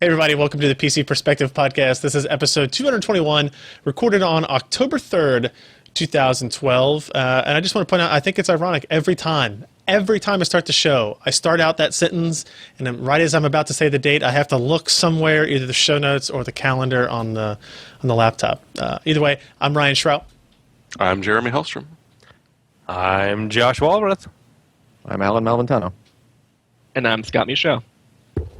Hey everybody, welcome to the PC Perspective Podcast. This is episode 221, recorded on October 3rd, 2012. And I just want to point out, I think it's ironic, every time I start the show, I start out that sentence, and then right as I'm about to say the date, I have to look somewhere, either the show notes or the calendar on the laptop. Either way, I'm Ryan Shrout. I'm Jeremy Hellstrom. I'm Josh Walrath. I'm Alan Malventano. And I'm Scott Michaud.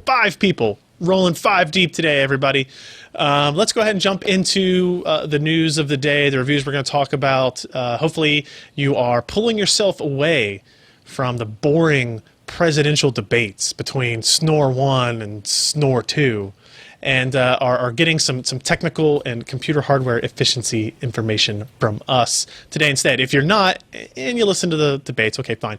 5 people, rolling 5 deep today, everybody. Let's go ahead and jump into the news of the day, the reviews we're going to talk about. Hopefully you are pulling yourself away from the boring presidential debates between Snore 1 and Snore 2 and are getting some technical and computer hardware efficiency information from us today instead. If you're not, and you listen to the debates, okay, fine.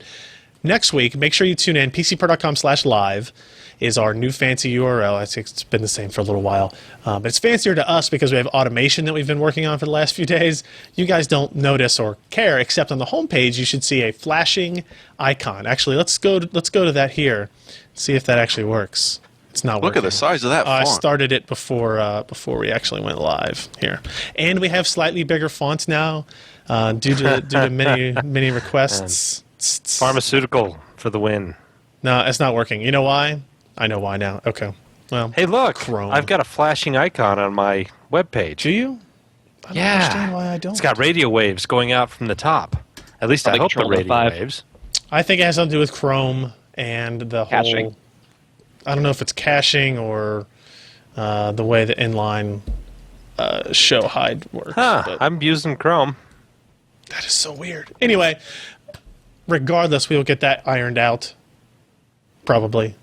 Next week, make sure you tune in. PCPer.com/live is our new fancy URL. I think it's been the same for a little while. But it's fancier to us because we have automation that we've been working on for the last few days. You guys don't notice or care, except on the homepage, you should see a flashing icon. Actually, let's go to that here, see if that actually works. It's not working. Look at the size of that font. I started it before we actually went live here. And we have slightly bigger fonts now due to many requests. Pharmaceutical for the win. No, it's not working. You know why? I know why now. Okay. Well, Hey, look. Chrome. I've got a flashing icon on my webpage. Do you? I don't understand why I don't. It's got radio waves going out from the top. At least I hope the Control radio F5. waves. I think it has something to do with Chrome and the Caching. whole. I don't know if it's caching or the way the inline show hide works. But I'm using Chrome. that is so weird. Anyway, regardless, we will get that ironed out, probably.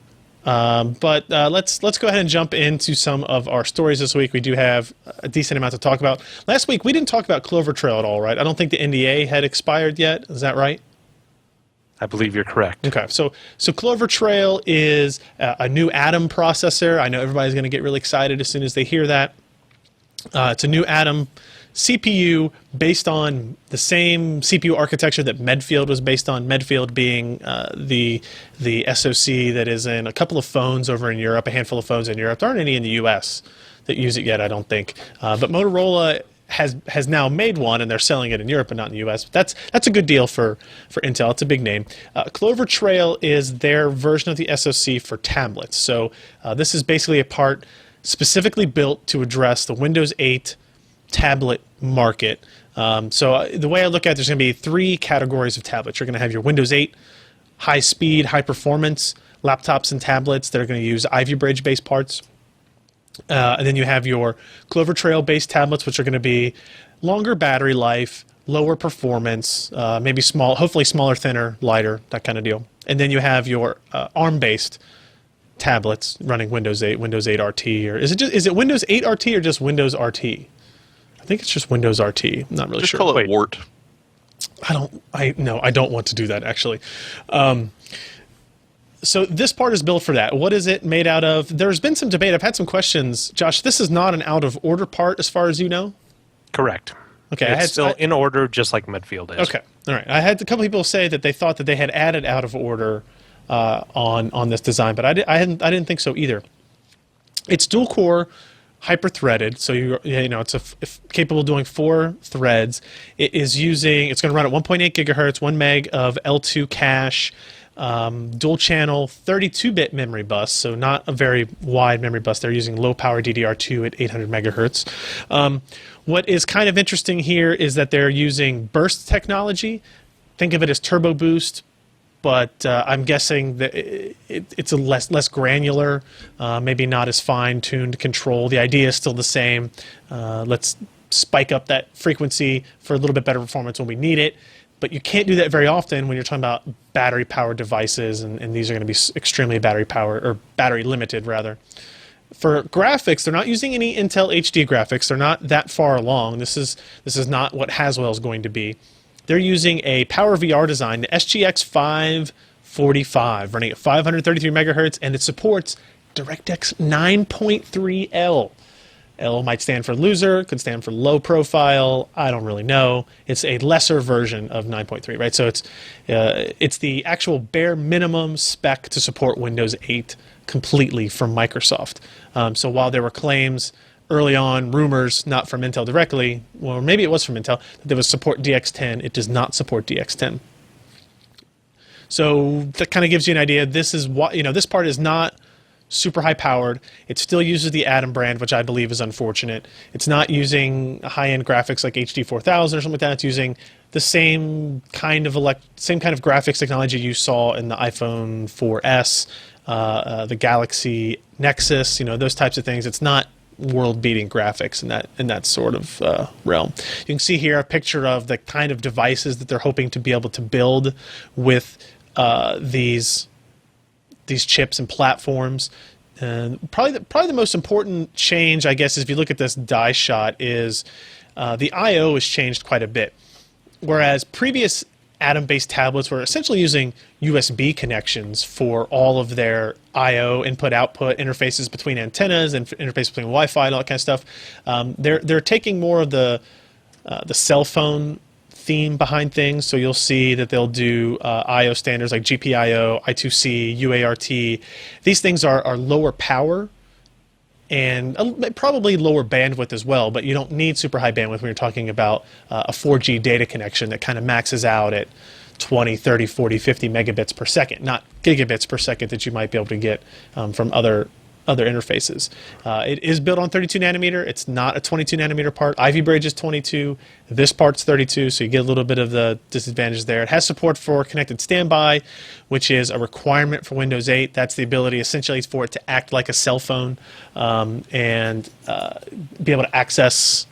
But let's go ahead and jump into some of our stories this week. We do have a decent amount to talk about. Last week, we didn't talk about Clover Trail at all, right? I don't think the NDA had expired yet. Is that right? I believe you're correct. Okay, so Clover Trail is a new Atom processor. I know everybody's going to get really excited as soon as they hear that. It's a new Atom CPU based on the same CPU architecture that Medfield was based on. Medfield being the SoC that is in a couple of phones over in Europe, a handful of phones in Europe. There aren't any in the US that use it yet, I don't think. But Motorola has now made one, and they're selling it in Europe but not in the US. But that's a good deal for Intel. It's a big name. Clover Trail is their version of the SoC for tablets. So this is basically a part specifically built to address the Windows 8 tablet market. So the way I look at it, there's going to be 3 categories of tablets. You're going to have your Windows 8 high speed, high performance laptops and tablets that are going to use Ivy Bridge based parts. And then you have your Clover Trail based tablets, which are going to be longer battery life, lower performance, maybe small, hopefully smaller, thinner, lighter, that kind of deal. And then you have your ARM based tablets running Windows 8, Windows 8 RT, or is it Windows 8 RT or just Windows RT? I think it's just Windows RT. I'm not really Just sure. call it Wart. I don't want to do that, actually. So this part is built for that. What is it made out of? There's been some debate. I've had some questions. Josh, this is not an out-of-order part as far as you know? Correct. Okay. It's still in order, just like Medfield is. Okay. All right. I had a couple people say that they thought that they had added out-of-order on this design, but I didn't think so either. It's dual-core, hyper-threaded, so it's capable of doing 4 threads. It's going to run at 1.8 gigahertz, 1 meg of L2 cache, dual channel 32-bit memory bus, so not a very wide memory bus. They're using low power DDR2 at 800 megahertz. What is kind of interesting here is that they're using burst technology. Think of it as turbo boost, but I'm guessing that it's a less granular, maybe not as fine-tuned control. The idea is still the same. Let's spike up that frequency for a little bit better performance when we need it. But you can't do that very often when you're talking about battery-powered devices, and these are going to be extremely battery limited, rather. For graphics, they're not using any Intel HD graphics. They're not that far along. This is not what Haswell is going to be. They're using a PowerVR design, the SGX 545, running at 533 megahertz, and it supports DirectX 9.3L. L might stand for loser, could stand for low profile. I don't really know. It's a lesser version of 9.3, right? So it's the actual bare minimum spec to support Windows 8 completely from Microsoft. So while there were claims early on, rumors, not from Intel directly, or maybe it was from Intel, that there was support DX10, it does not support DX10. So that kind of gives you an idea. This is what, this part is not super high powered. It still uses the Atom brand, which I believe is unfortunate. It's not using high-end graphics like HD 4000 or something like that. It's using the same kind of graphics technology you saw in the iPhone 4S, the Galaxy Nexus, those types of things. It's not world-beating graphics in that sort of realm. You can see here a picture of the kind of devices that they're hoping to be able to build with these chips and platforms. And probably the most important change, I guess, is if you look at this die shot, is the I/O has changed quite a bit. Whereas previous Atom-based tablets were essentially using USB connections for all of their I/O input-output interfaces between antennas and interfaces between Wi-Fi and all that kind of stuff. They're taking more of the cell phone theme behind things, so you'll see that they'll do I/O standards like GPIO, I2C, UART. These things are lower power and probably lower bandwidth as well, but you don't need super high bandwidth when you're talking about a 4G data connection that kind of maxes out at 20, 30, 40, 50 megabits per second, not gigabits per second that you might be able to get from other interfaces. It is built on 32 nanometer. It's not a 22 nanometer part. Ivy Bridge is 22. This part's 32, so you get a little bit of the disadvantage there. It has support for connected standby, which is a requirement for Windows 8. That's the ability essentially for it to act like a cell phone and be able to access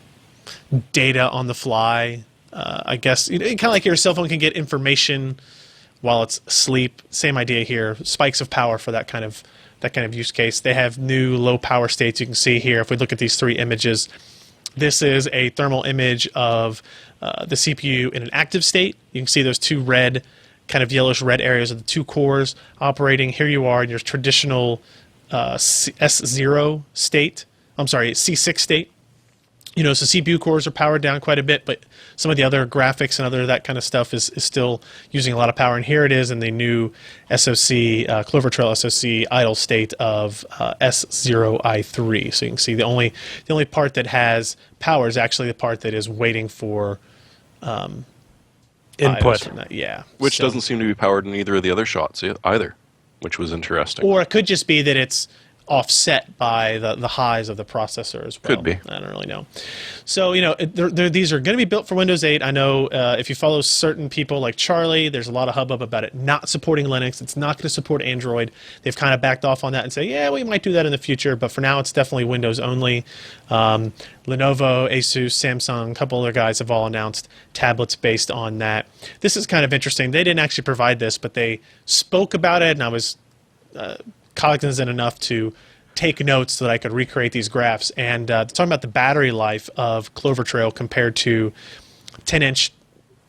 data on the fly. I guess kind of like your cell phone can get information while it's asleep. Same idea here. Spikes of power for that kind of use case. They have new low power states you can see here. If we look at these three images, this is a thermal image of the CPU in an active state. You can see those two red, kind of yellowish red areas of the two cores operating. Here you are in your traditional S0 state. I'm sorry, C6 state. So CPU cores are powered down quite a bit, but some of the other graphics and other that kind of stuff is still using a lot of power. And here it is in the new SoC, Clover Trail SoC idle state of S0i3. So you can see the only part that has power is actually the part that is waiting for input. Yeah. Which doesn't seem to be powered in either of the other shots either, which was interesting. Or it could just be that it's offset by the highs of the processor as well. Could be. I don't really know. So, these are going to be built for Windows 8. I know if you follow certain people like Charlie, there's a lot of hubbub about it not supporting Linux. It's not going to support Android. They've kind of backed off on that and say, yeah, we might do that in the future, but for now it's definitely Windows only. Lenovo, Asus, Samsung, a couple other guys have all announced tablets based on that. This is kind of interesting. They didn't actually provide this, but they spoke about it, and I was cognizant enough to take notes so that I could recreate these graphs. And talking about the battery life of Clover Trail compared to 10-inch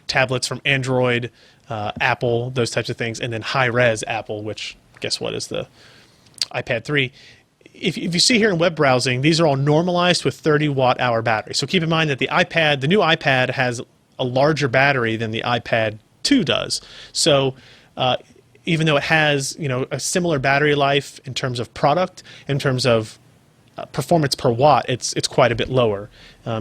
tablets from Android, Apple, those types of things, and then high-res Apple, which guess what is the iPad 3. If you see here in web browsing, these are all normalized with 30 watt-hour battery. So keep in mind that the new iPad has a larger battery than the iPad 2 does. So even though it has a similar battery life in terms of product, in terms of performance per watt, it's quite a bit lower.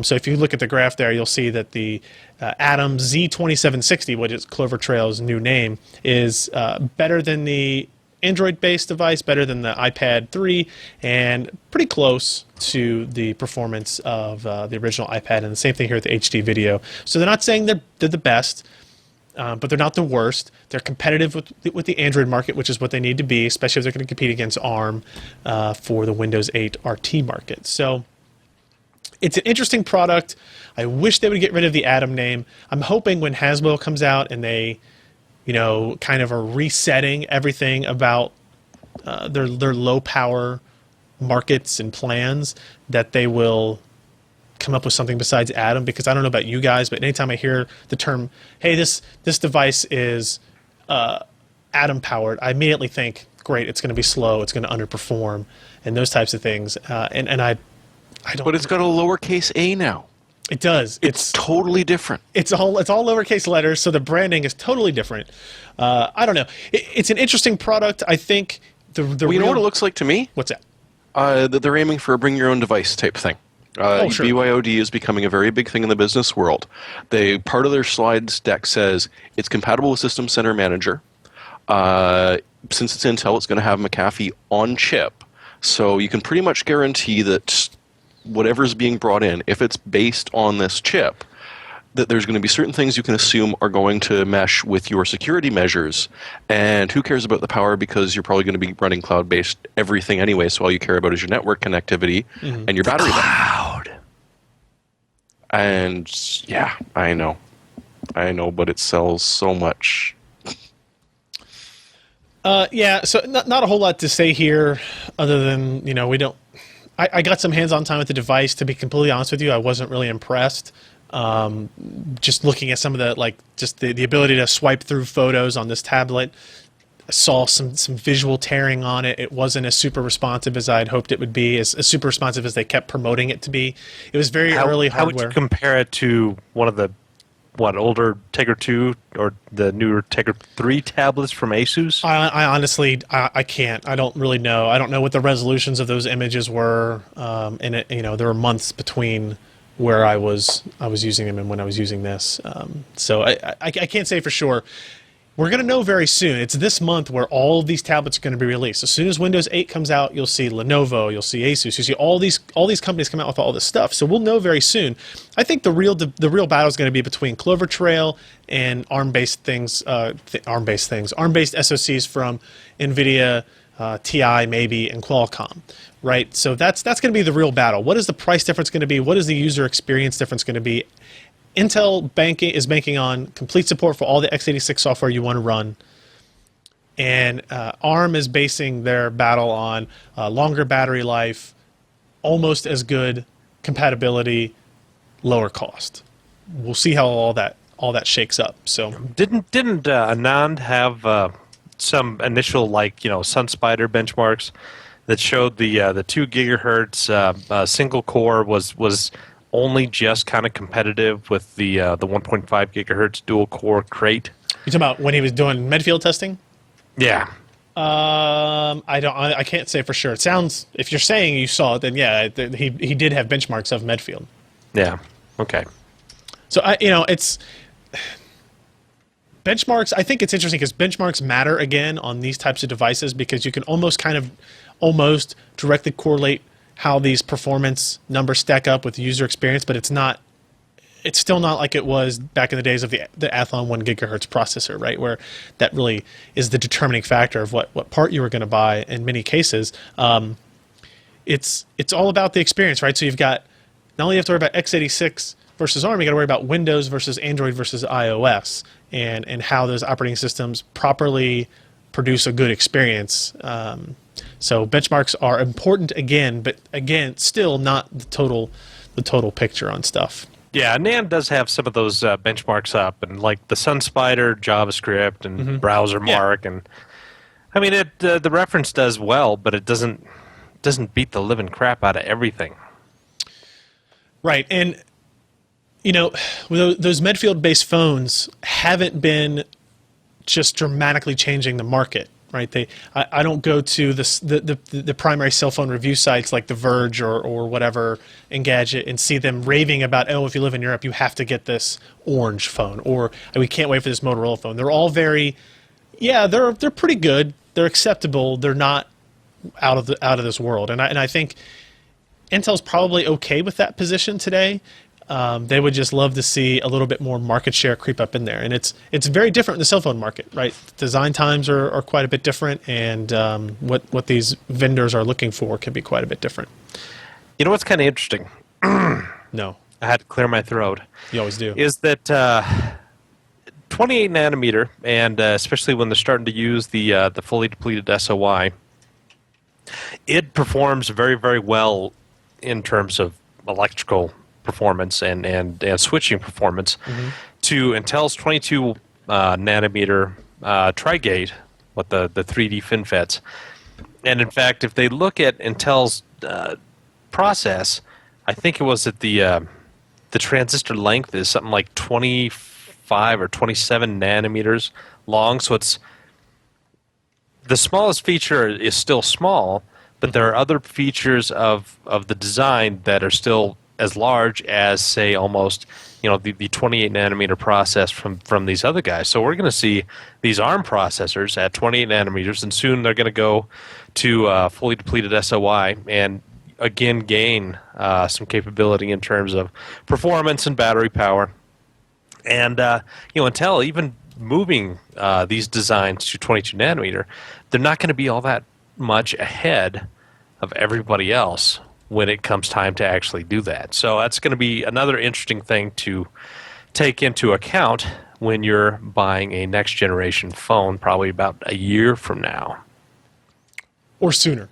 So if you look at the graph there, you'll see that the Atom Z2760, which is Clover Trail's new name, is better than the Android-based device, better than the iPad 3, and pretty close to the performance of the original iPad. And the same thing here with the HD video. So they're not saying they're the best, but they're not the worst. They're competitive with the Android market, which is what they need to be, especially if they're going to compete against ARM for the Windows 8 RT market. So it's an interesting product. I wish they would get rid of the Atom name. I'm hoping when Haswell comes out and they, kind of are resetting everything about their low power markets and plans, that they will come up with something besides Atom, because I don't know about you guys, but anytime I hear the term, hey, this device is Atom powered, I immediately think, great, it's going to be slow, it's going to underperform, and those types of things. And I don't. But it's got a lowercase a now. It does. It's totally different. It's all lowercase letters, so the branding is totally different. I don't know. It's an interesting product. I think Well, you know what it looks like to me? What's that? That they're aiming for a bring your own device type thing. Sure. BYOD is becoming a very big thing in the business world. Part of their slides deck says it's compatible with System Center Manager. Since it's Intel, it's going to have McAfee on chip, so you can pretty much guarantee that whatever's being brought in, if it's based on this chip, that there's going to be certain things you can assume are going to mesh with your security measures. And who cares about the power, because you're probably going to be running cloud-based everything anyway, so all you care about is your network connectivity and your battery life. And yeah, I know, but it sells so much. Yeah, so not a whole lot to say here, other than we don't. I got some hands-on time with the device. To be completely honest with you, I wasn't really impressed. Just looking at some of the the ability to swipe through photos on this tablet, I saw some visual tearing on it. It wasn't as super responsive as I'd hoped it would be, as super responsive as they kept promoting it to be. It was very early hardware. How would you compare it to one of the older Tegra 2 or the newer Tegra 3 tablets from Asus? I honestly, I can't. I don't really know. I don't know what the resolutions of those images were. And there were months between where I was using them and when I was using this. So I can't say for sure. We're going to know very soon. It's this month where all of these tablets are going to be released. As soon as Windows 8 comes out, you'll see Lenovo, you'll see Asus, you'll see all these companies come out with all this stuff. So we'll know very soon. I think the real battle is going to be between Clover Trail and ARM-based things, ARM-based SoCs from NVIDIA, TI maybe, and Qualcomm. Right, so that's going to be the real battle. What is the price difference going to be? What is the user experience difference going to be? Intel is banking on complete support for all the x86 software you want to run, and ARM is basing their battle on longer battery life, almost as good compatibility, lower cost. We'll see how all that shakes up. So didn't Anand have some initial SunSpider benchmarks that showed the 2 gigahertz single core was only just kind of competitive with the 1.5 gigahertz dual core crate? You talking about when he was doing Medfield testing? Yeah. I can't say for sure. It sounds, if you're saying you saw it, then yeah, he did have benchmarks of Medfield. Yeah. Okay. So it's benchmarks. I think it's interesting because benchmarks matter again on these types of devices, because you can almost directly correlate how these performance numbers stack up with user experience, but it's still not like it was back in the days of the Athlon 1 gigahertz processor, right? Where that really is the determining factor of what part you were going to buy in many cases. It's all about the experience, right? So you've got, not only do you have to worry about x86 versus ARM, you got to worry about Windows versus Android versus iOS, and how those operating systems properly produce a good experience. So benchmarks are important again, but again, still not the total picture on stuff. Yeah, NAND does have some of those benchmarks up, and like the SunSpider JavaScript and Browser Mark, and I mean the reference does well, but it doesn't beat the living crap out of everything. Right, and those Medfield-based phones haven't been just dramatically changing the market. Right, I don't go to the primary cell phone review sites like The Verge or whatever, Engadget, and see them raving about, oh, if you live in Europe, you have to get this orange phone, or we can't wait for this Motorola phone. They're all very, they're pretty good. They're acceptable. They're not out of this world. And I think Intel's probably okay with that position today. They would just love to see a little bit more market share creep up in there. And it's very different in the cell phone market, right? Design times are quite a bit different, and what these vendors are looking for can be quite a bit different. You know what's kind of interesting? No. I had to clear my throat. You always do. Is that 28 nanometer, and especially when they're starting to use the fully depleted SOI, it performs very, very well in terms of electrical performance and switching performance to Intel's 22 nanometer Tri-Gate with the 3D FinFETs. And in fact, if they look at Intel's process, I think it was that the transistor length is something like 25 or 27 nanometers long. So the smallest feature is still small, but there are other features of the design that are still as large as, say, almost the 28 nanometer process from these other guys. So we're going to see these ARM processors at 28 nanometers, and soon they're going to go to fully depleted SOI and again gain some capability in terms of performance and battery power. And Intel, even moving these designs to 22 nanometer, they're not going to be all that much ahead of everybody else when it comes time to actually do that. So that's going to be another interesting thing to take into account when you're buying a next generation phone, probably about a year from now. Or sooner.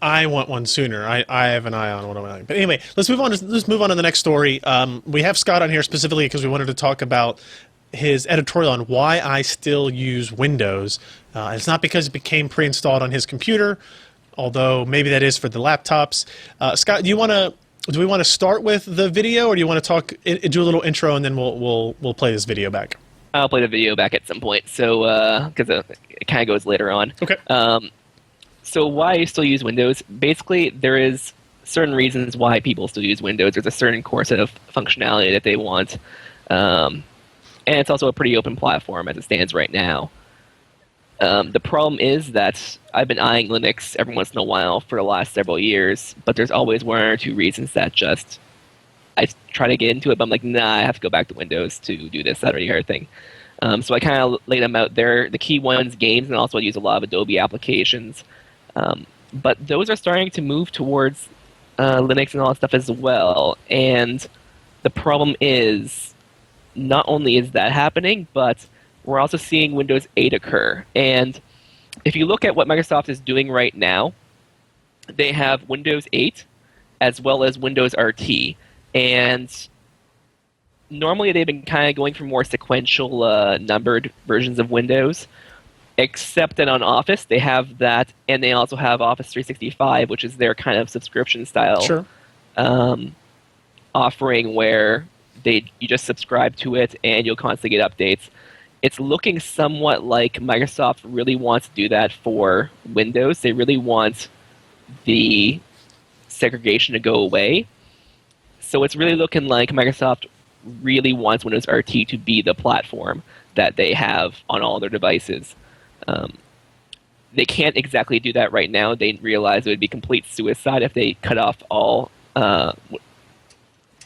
I want one sooner. I have an eye on one. But anyway, let's move on to the next story. We have Scott on here specifically because we wanted to talk about his editorial on why I still use Windows. It's not because it became pre-installed on his computer, although maybe that is for the laptops. Scott, do we want to start with the video, or do you want to do a little intro, and then we'll play this video back? I'll play the video back at some point, so because it kind of goes later on. Okay. So why I still use Windows? Basically, there is certain reasons why people still use Windows. There's a certain core set of functionality that they want, and it's also a pretty open platform as it stands right now. The problem is that I've been eyeing Linux every once in a while for the last several years, but there's always one or two reasons that just I try to get into it, but I'm like, nah, I have to go back to Windows to do this, that, or the other thing. So I kind of laid them out there. The key ones, games, and also I use a lot of Adobe applications. But those are starting to move towards Linux and all that stuff as well. And the problem is, not only is that happening, but we're also seeing Windows 8 occur. And if you look at what Microsoft is doing right now, they have Windows 8 as well as Windows RT. And normally they've been kind of going for more sequential numbered versions of Windows, except that on Office they have that, and they also have Office 365, which is their kind of subscription style offering where you just subscribe to it and you'll constantly get updates. It's looking somewhat like Microsoft really wants to do that for Windows. They really want the segregation to go away. So it's really looking like Microsoft really wants Windows RT to be the platform that they have on all their devices. They can't exactly do that right now. They realize it would be complete suicide if they cut off all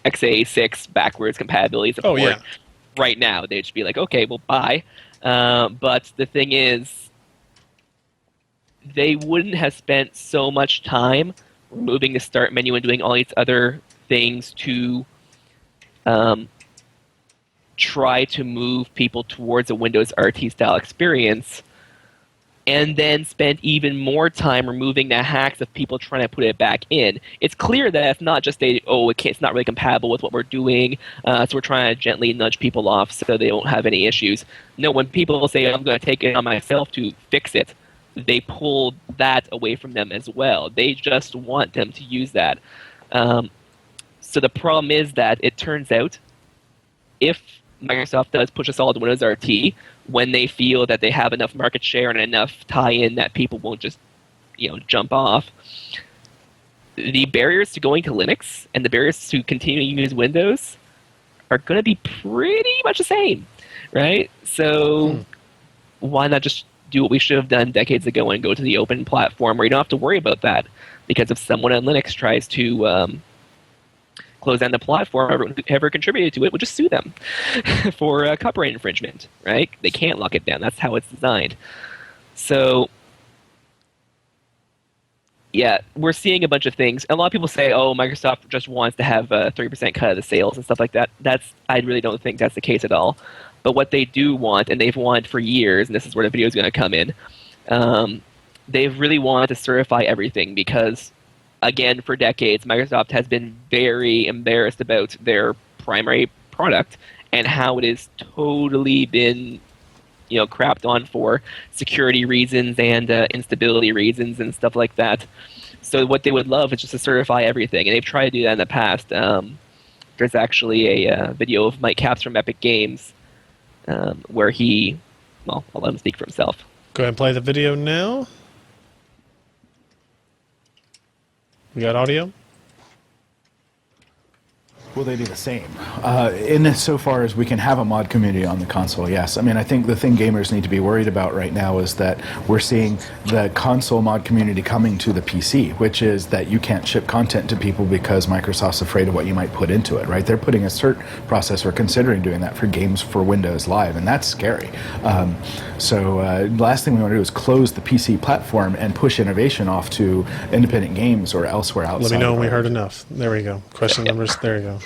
x86 backwards compatibility support. Oh, yeah. Right now. They'd just be like, okay, well, bye. But the thing is, they wouldn't have spent so much time removing the start menu and doing all these other things to try to move people towards a Windows RT style experience, and then spend even more time removing the hacks of people trying to put it back in. It's clear that it's not just it's not really compatible with what we're doing, so we're trying to gently nudge people off so they won't have any issues. No, when people say, I'm going to take it on myself to fix it, they pull that away from them as well. They just want them to use that. So the problem is that it turns out if Microsoft does push us all to Windows RT, when they feel that they have enough market share and enough tie-in that people won't just, jump off, the barriers to going to Linux and the barriers to continuing to use Windows are going to be pretty much the same, right? So why not just do what we should have done decades ago and go to the open platform where you don't have to worry about that? Because if someone on Linux tries to close down the platform, whoever contributed to it would just sue them for copyright infringement, right? They can't lock it down. That's how it's designed. So, yeah, we're seeing a bunch of things. A lot of people say, oh, Microsoft just wants to have a 30% cut of the sales and stuff like that. I really don't think that's the case at all. But what they do want, and they've wanted for years, and this is where the video is going to come in, they've really wanted to certify everything because, again, for decades, Microsoft has been very embarrassed about their primary product and how it has totally been, crapped on for security reasons and instability reasons and stuff like that. So what they would love is just to certify everything, and they've tried to do that in the past. There's actually a video of Mike Capps from Epic Games where I'll let him speak for himself. Go ahead and play the video now. We got audio? Will they be the same? In so far as we can have a mod community on the console, yes. I mean, I think the thing gamers need to be worried about right now is that we're seeing the console mod community coming to the PC, which is that you can't ship content to people because Microsoft's afraid of what you might put into it, right? They're putting a cert process or considering doing that for games for Windows Live, and that's scary. The last thing we want to do is close the PC platform and push innovation off to independent games or elsewhere outside. Let me know when we of heard enough. There we go. Question numbers. There you go.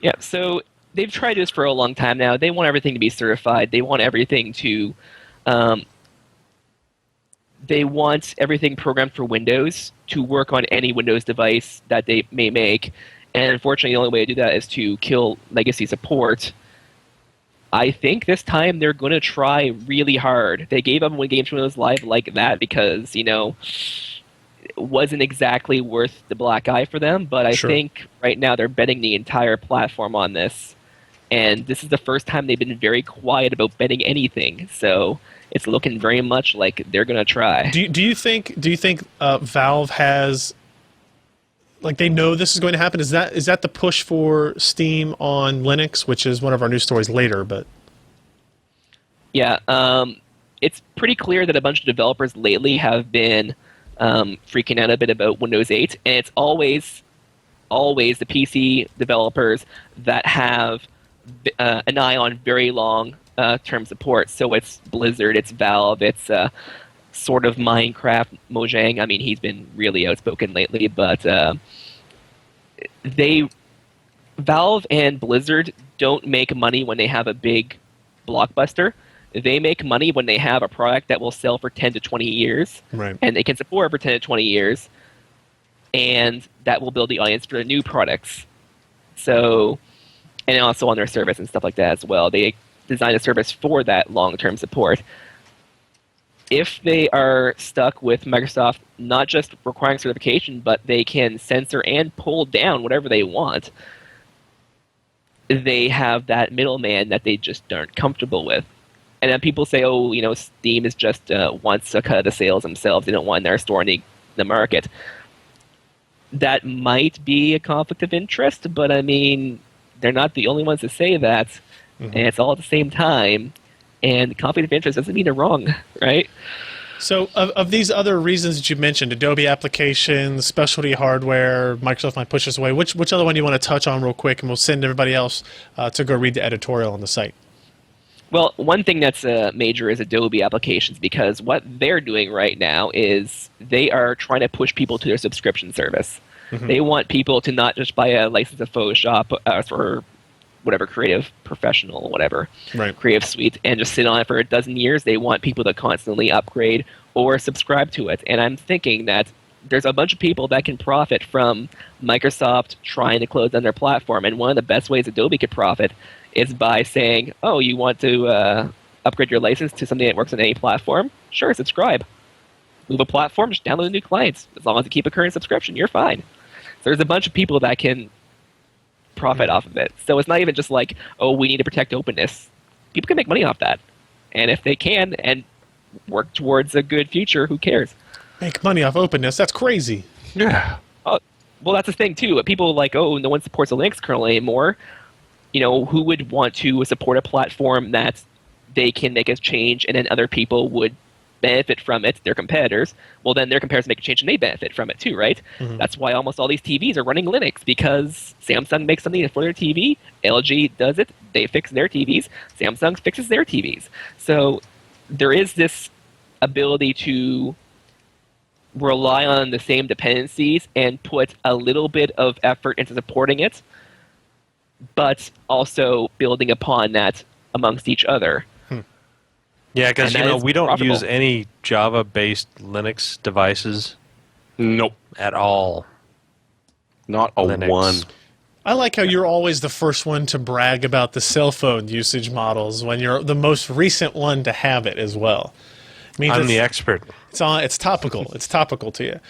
Yeah, so they've tried this for a long time now. They want everything to be certified. They want everything to, they want everything programmed for Windows to work on any Windows device that they may make. And unfortunately, the only way to do that is to kill legacy support. I think this time they're going to try really hard. They gave up when Games Windows Live like that because, it wasn't exactly worth the black eye for them, but I think right now they're betting the entire platform on this. And this is the first time they've been very quiet about betting anything. So it's looking very much like they're going to try. Do you think Valve has, like, they know this is going to happen? Is that the push for Steam on Linux, which is one of our news stories later? But yeah, it's pretty clear that a bunch of developers lately have been freaking out a bit about Windows 8, and it's always the PC developers that have an eye on very long term support. So it's Blizzard, it's Valve, it's sort of Minecraft. Mojang, I mean, he's been really outspoken lately, but Valve and Blizzard don't make money when they have a big blockbuster. They make money when they have a product that will sell for 10 to 20 years, right, and they can support for 10 to 20 years, and that will build the audience for the new products. So, and also on their service and stuff like that as well. They design a service for that long-term support. If they are stuck with Microsoft not just requiring certification, but they can censor and pull down whatever they want, they have that middleman that they just aren't comfortable with. And then people say, Steam is just wants a cut of the sales themselves. They don't want their store in the market. That might be a conflict of interest, but I mean, they're not the only ones to say that, and it's all at the same time. And conflict of interest doesn't mean they're wrong, right? So of these other reasons that you mentioned, Adobe applications, specialty hardware, Microsoft might push us away, which other one do you want to touch on real quick, and we'll send everybody else to go read the editorial on the site? Well, one thing that's major is Adobe applications, because what they're doing right now is they are trying to push people to their subscription service. They want people to not just buy a license of Photoshop or whatever, Creative Professional, whatever, right, Creative Suite, and just sit on it for a dozen years. They want people to constantly upgrade or subscribe to it. And I'm thinking that there's a bunch of people that can profit from Microsoft trying to close down their platform. And one of the best ways Adobe could profit is by saying, oh, you want to upgrade your license to something that works on any platform? Sure, subscribe. Move a platform, just download new clients. As long as you keep a current subscription, you're fine. So there's a bunch of people that can profit off of it. So it's not even just like, oh, we need to protect openness. People can make money off that. And if they can and work towards a good future, who cares? Make money off openness? That's crazy. Yeah. Well, that's the thing, too. People are like, oh, no one supports a Linux kernel anymore. Who would want to support a platform that they can make a change and then other people would benefit from it, their competitors? Well, then their competitors make a change and they benefit from it too, right? That's why almost all these TVs are running Linux, because Samsung makes something for their TV, LG does it, they fix their TVs, Samsung fixes their TVs. So there is this ability to rely on the same dependencies and put a little bit of effort into supporting it, but also building upon that amongst each other. Yeah, because we don't profitable. use any Java-based Linux devices Nope. at all. Not a Linux. one. I like how you're always the first one to brag about the cell phone usage models when you're the most recent one to have it as well. I mean, I'm the expert. It's topical. It's topical to you.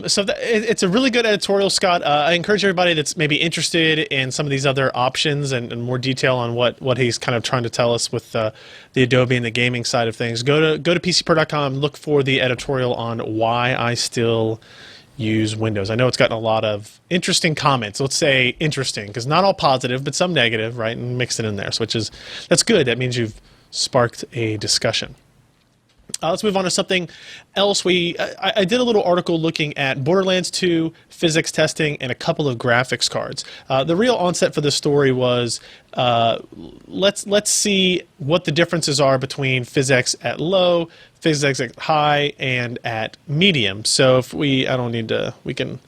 So it's a really good editorial, Scott. I encourage everybody that's maybe interested in some of these other options and more detail on what he's kind of trying to tell us with the Adobe and the gaming side of things. Go to PCPer.com. Look for the editorial on why I still use Windows. I know it's gotten a lot of interesting comments. Let's say interesting, because not all positive, but some negative, right? And mix it in there. So that's good. That means you've sparked a discussion. Let's move on to something else. I did a little article looking at Borderlands 2 physics testing and a couple of graphics cards. The real onset for this story was let's see what the differences are between physics at low, physics at high, and at medium. So if we can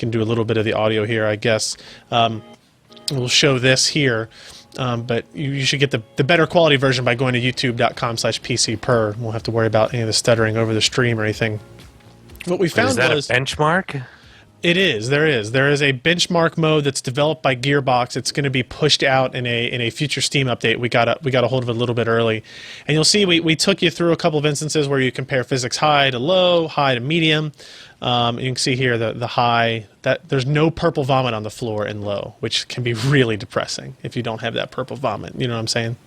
do a little bit of the audio here, I guess. We'll show this here. But you should get the better quality version by going to youtube.com/PCPer. We won't have to worry about any of the stuttering over the stream or anything. What we found is that was a benchmark? it is. There is a benchmark mode that's developed by Gearbox. It's going to be pushed out in a future Steam update. We got a hold of it a little bit early, and you'll see we took you through a couple of instances where you compare physics high to low, high to medium. You can see here the high, that there's no purple vomit on the floor in low, which can be really depressing if you don't have that purple vomit. You know what I'm saying?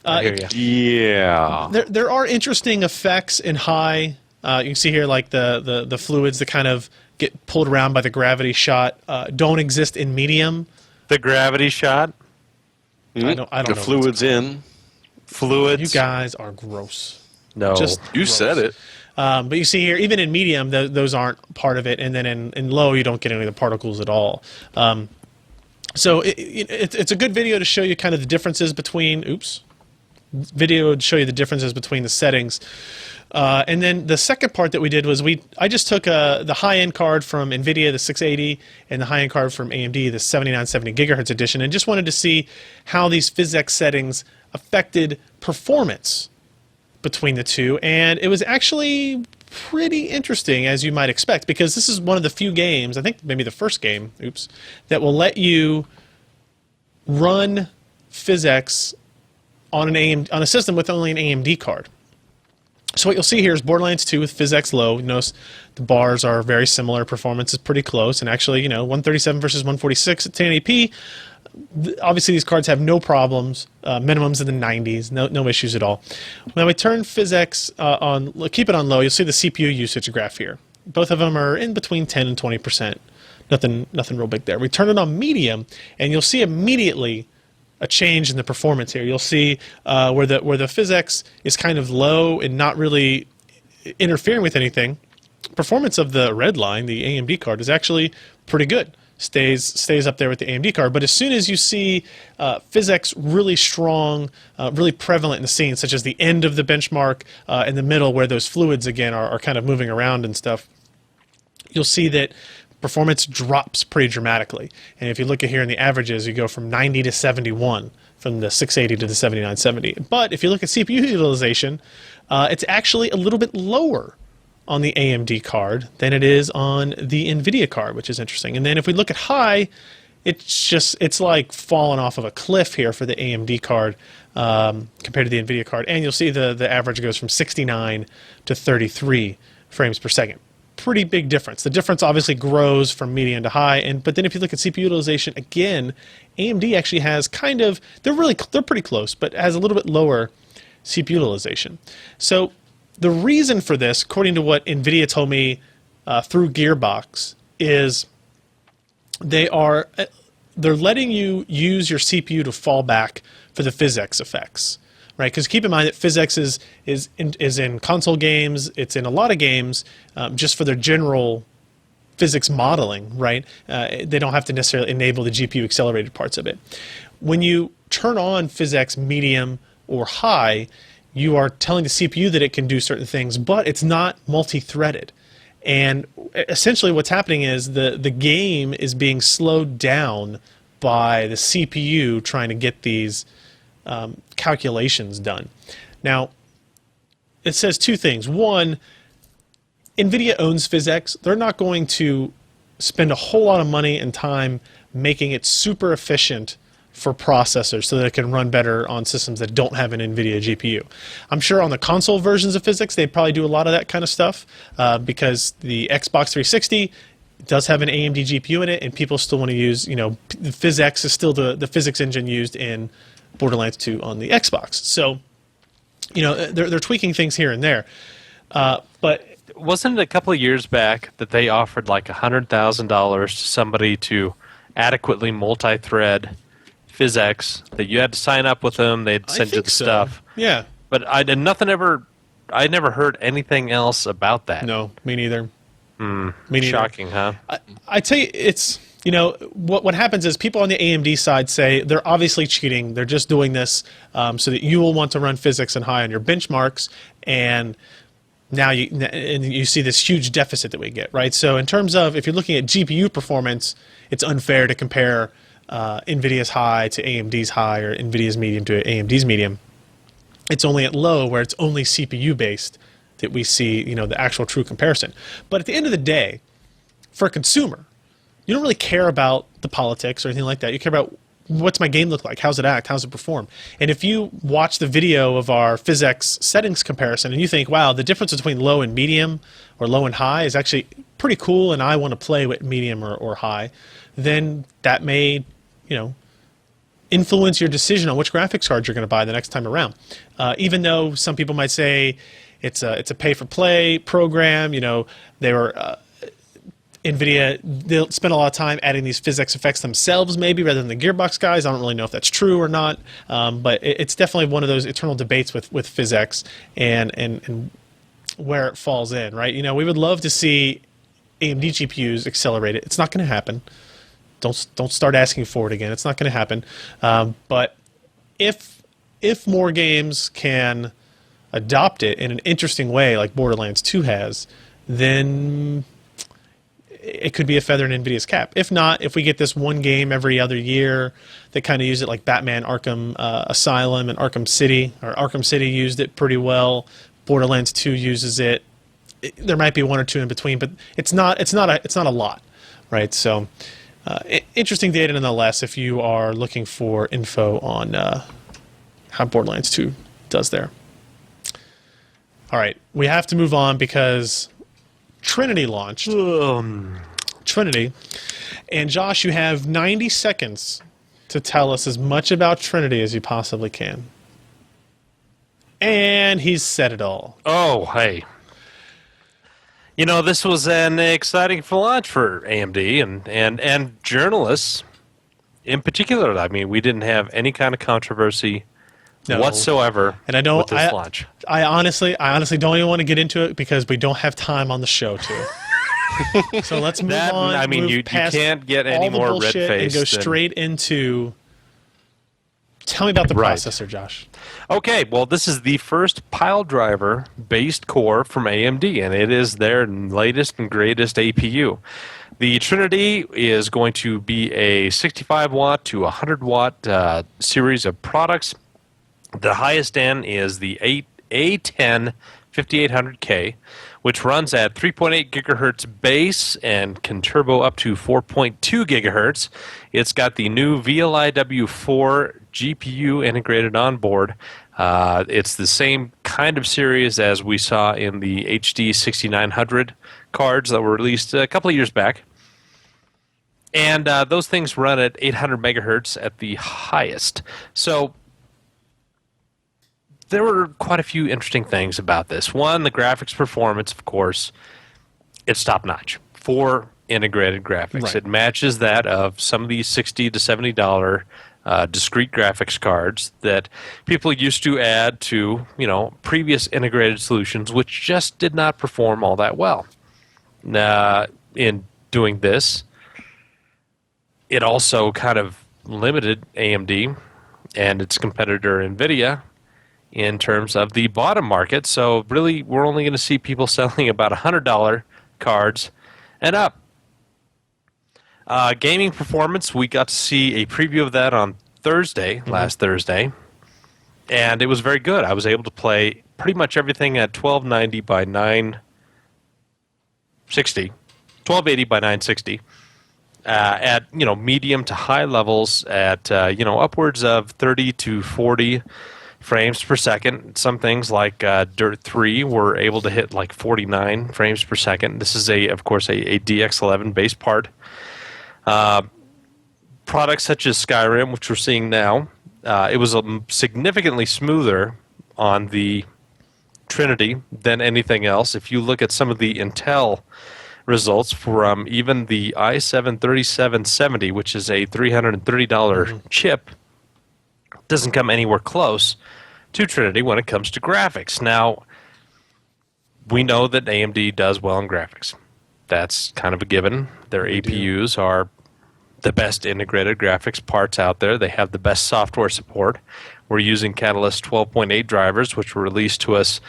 I hear you. Yeah. There are interesting effects in high. You can see here like the fluids that kind of get pulled around by the gravity shot don't exist in medium. The gravity shot? I don't know. The fluids in. Fluids? You guys are gross. No. Just You gross. said it. But you see here, even in medium, those aren't part of it, and then in low, you don't get any of the particles at all. So it's a good video to show you kind of the differences between. Video to show you the differences between the settings. And then the second part that we did was I just took the high-end card from NVIDIA, the 680, and the high-end card from AMD, the 7970 gigahertz edition, and just wanted to see how these PhysX settings affected performance between the two. And it was actually pretty interesting, as you might expect, because this is one of the few games, I think maybe the first game, that will let you run PhysX on a system with only an AMD card. So what you'll see here is Borderlands 2 with PhysX low. You notice the bars are very similar. Performance is pretty close. And actually, 137 versus 146 at 1080p. Obviously, these cards have no problems. Minimums in the 90s. No issues at all. When we turn PhysX on, keep it on low, you'll see the CPU usage graph here. Both of them are in between 10 and 20%. Nothing real big there. We turn it on medium, and you'll see immediately a change in the performance here. You'll see where the PhysX is kind of low and not really interfering with anything. Performance of the red line, the AMD card, is actually pretty good. Stays up there with the AMD card. But as soon as you see PhysX really strong, really prevalent in the scene, such as the end of the benchmark in the middle where those fluids again are kind of moving around and stuff, you'll see that performance drops pretty dramatically. And if you look at here in the averages, you go from 90 to 71 from the 680 to the 7970. But if you look at CPU utilization, it's actually a little bit lower on the AMD card than it is on the NVIDIA card, which is interesting. And then if we look at high, it's like falling off of a cliff here for the AMD card compared to the NVIDIA card. And you'll see the average goes from 69 to 33 frames per second. Pretty big difference. The difference obviously grows from medium to high, but then if you look at CPU utilization again, AMD actually has they're pretty close, but has a little bit lower CPU utilization. So the reason for this, according to what NVIDIA told me through Gearbox, is they're letting you use your CPU to fall back for the PhysX effects. Right, because keep in mind that PhysX is in console games. It's in a lot of games just for their general physics modeling. Right, they don't have to necessarily enable the GPU accelerated parts of it. When you turn on PhysX medium or high, you are telling the CPU that it can do certain things, but it's not multi-threaded. And essentially, what's happening is the game is being slowed down by the CPU trying to get these calculations done. Now, it says two things. One, NVIDIA owns PhysX. They're not going to spend a whole lot of money and time making it super efficient for processors so that it can run better on systems that don't have an NVIDIA GPU. I'm sure on the console versions of physics, they probably do a lot of that kind of stuff because the Xbox 360 does have an AMD GPU in it, and people still want to use, PhysX is still the physics engine used in Borderlands 2 on the Xbox. So, they're tweaking things here and there. But wasn't it a couple of years back that they offered like $100,000 to somebody to adequately multi-thread PhysX, that you had to sign up with them, they'd send you the stuff. Yeah. But I never heard anything else about that. No, me neither. Me neither. Shocking, huh? I tell you, it's what happens is people on the AMD side say they're obviously cheating. They're just doing this so that you will want to run physics and high on your benchmarks, and now you see this huge deficit that we get, right? So in terms of if you're looking at GPU performance, it's unfair to compare NVIDIA's high to AMD's high or NVIDIA's medium to AMD's medium. It's only at low, where it's only CPU based, that we see the actual true comparison. But at the end of the day, for a consumer, you don't really care about the politics or anything like that. You care about what's my game look like, how's it act, how's it perform. And if you watch the video of our PhysX settings comparison and you think, wow, the difference between low and medium or low and high is actually pretty cool, and I want to play with medium or high, then that may influence your decision on which graphics card you're going to buy the next time around. Even though some people might say it's a pay-for-play program, they were NVIDIA, they'll spend a lot of time adding these PhysX effects themselves maybe rather than the Gearbox guys. I don't really know if that's true or not, but it's definitely one of those eternal debates with PhysX and where it falls in, right? We would love to see AMD GPUs accelerate it. It's not going to happen. Don't start asking for it again. It's not going to happen. But if more games can adopt it in an interesting way, like Borderlands 2 has, then it could be a feather in NVIDIA's cap. If not, if we get this one game every other year that kind of use it, like Batman Arkham Asylum and Arkham City, or Arkham City used it pretty well. Borderlands 2 uses it. There might be one or two in between, but it's not a lot, right? So. Interesting data nonetheless if you are looking for info on how Borderlands 2 does there. All right, we have to move on because Trinity launched. Trinity. And Josh, you have 90 seconds to tell us as much about Trinity as you possibly can. And he's said it all. Oh, hey. This was an exciting launch for AMD and journalists in particular. I mean, we didn't have any kind of controversy whatsoever with this launch. I honestly don't even want to get into it because we don't have time on the show to. So let's move on. I mean, you can't get any more red-faced and go straight into. Tell me about the processor, Josh. Okay, well, this is the first pile driver-based core from AMD, and it is their latest and greatest APU. The Trinity is going to be a 65-watt to 100-watt series of products. The highest end is the A10 5800K, which runs at 3.8 gigahertz base and can turbo up to 4.2 gigahertz. It's got the new VLIW4 GPU integrated on board. It's the same kind of series as we saw in the HD 6900 cards that were released a couple of years back. And those things run at 800 megahertz at the highest. So there were quite a few interesting things about this. One, the graphics performance, of course, it's top-notch for integrated graphics. Right. It matches that of some of these $60 to $70 discrete graphics cards that people used to add to, previous integrated solutions, which just did not perform all that well. In doing this, it also kind of limited AMD and its competitor NVIDIA in terms of the bottom market. So really, we're only going to see people selling about $100 cards and up. Gaming performance, we got to see a preview of that on Thursday, last Thursday, and it was very good. I was able to play pretty much everything at 1290 by 960, 1280 by 960. at medium to high levels at upwards of 30 to 40 frames per second. Some things like Dirt 3 were able to hit like 49 frames per second. This is of course a DX11 based part. Products such as Skyrim, which we're seeing now, it was significantly smoother on the Trinity than anything else. If you look at some of the Intel results from even the i7-3770, which is a $330 chip, doesn't come anywhere close to Trinity when it comes to graphics. Now, we know that AMD does well in graphics. That's kind of a given. Their APUs are the best integrated graphics parts out there. They have the best software support. We're using Catalyst 12.8 drivers, which were released to us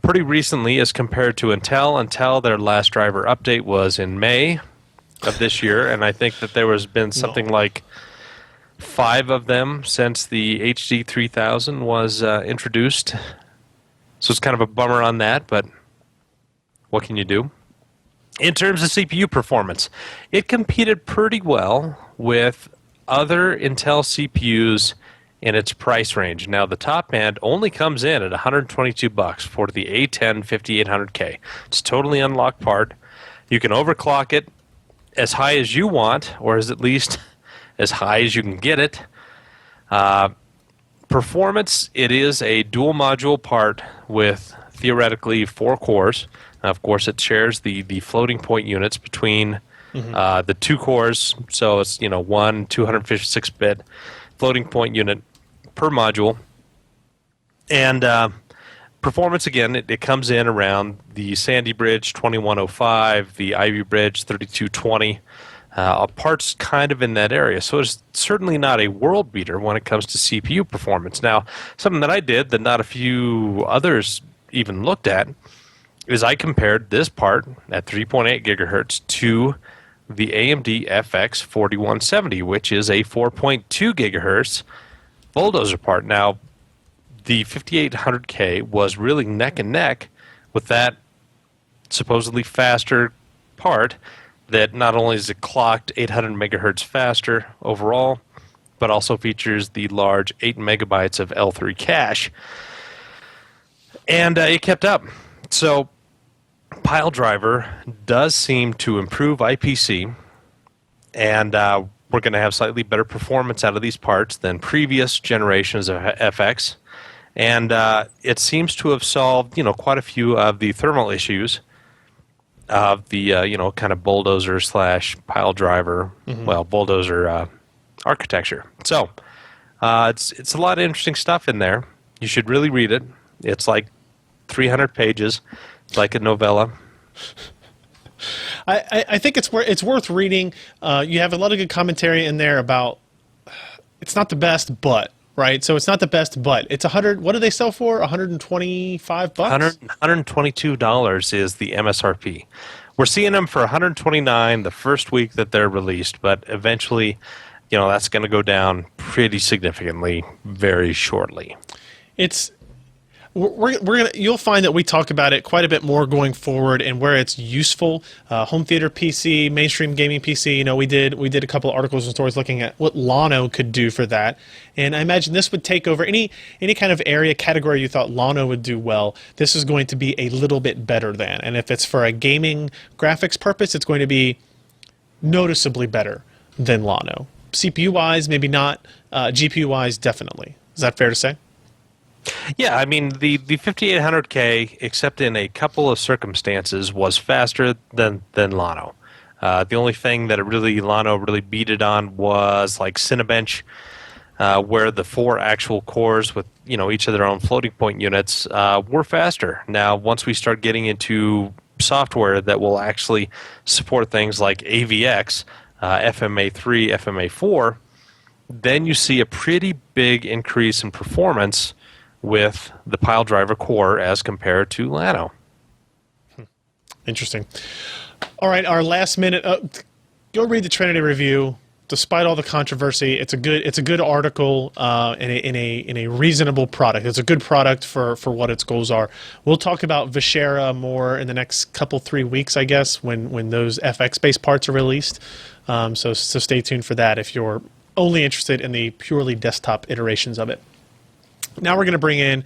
pretty recently as compared to Intel. Intel, their last driver update was in May of this year, and I think that there has been something like 5 of them since the HD 3000 was introduced. So it's kind of a bummer on that, but what can you do? In terms of CPU performance, it competed pretty well with other Intel CPUs in its price range. Now, the top end only comes in at $122 for the A10 5800K. It's a totally unlocked part. You can overclock it as high as you want, or at least as high as you can get it. Performance, it is a dual module part with theoretically 4 cores. Now, of course, it shares the floating point units between the 2 cores. So it's one 256-bit floating point unit per module. And performance, again, it comes in around the Sandy Bridge 2105, the Ivy Bridge 3220. Parts kind of in that area. So it's certainly not a world beater when it comes to CPU performance. Now, something that I did that not a few others even looked at is I compared this part at 3.8 gigahertz to the AMD FX 4170, which is a 4.2 gigahertz bulldozer part. Now, the 5800K was really neck and neck with that supposedly faster part that not only is it clocked 800 megahertz faster overall, but also features the large 8 megabytes of L3 cache. And it kept up. So PileDriver does seem to improve IPC, and we're going to have slightly better performance out of these parts than previous generations of FX. And it seems to have solved, quite a few of the thermal issues of the, kind of bulldozer slash PileDriver, bulldozer architecture. So it's a lot of interesting stuff in there. You should really read it. It's like 300 pages. It's like a novella. I think it's worth reading. You have a lot of good commentary in there about it's not the best, but right. So it's not the best, but it's 100. What do they sell for? $125. $122 is the MSRP. We're seeing them for $129 the first week that they're released, but eventually, that's going to go down pretty significantly very shortly. You'll find that we talk about it quite a bit more going forward and where it's useful. Home theater PC, mainstream gaming PC. We did a couple of articles and stories looking at what Llano could do for that. And I imagine this would take over any kind of area category you thought Llano would do well. This is going to be a little bit better than. And if it's for a gaming graphics purpose, it's going to be noticeably better than Llano. CPU wise, maybe not. GPU wise, definitely. Is that fair to say? Yeah, I mean, the 5800K, except in a couple of circumstances, was faster than Llano. The only thing that Llano really beat it on was like Cinebench, where the 4 actual cores with each of their own floating point units were faster. Now, once we start getting into software that will actually support things like AVX, FMA3, FMA4, then you see a pretty big increase in performance with the PileDriver core as compared to Llano. Interesting. All right, our last minute. Go read the Trinity review. despite all the controversy, it's a good article in a reasonable product. It's a good product for what its goals are. We'll talk about Vishera more in the next 3 weeks, I guess, when those FX based parts are released. So stay tuned for that if you're only interested in the purely desktop iterations of it. Now we're going to bring in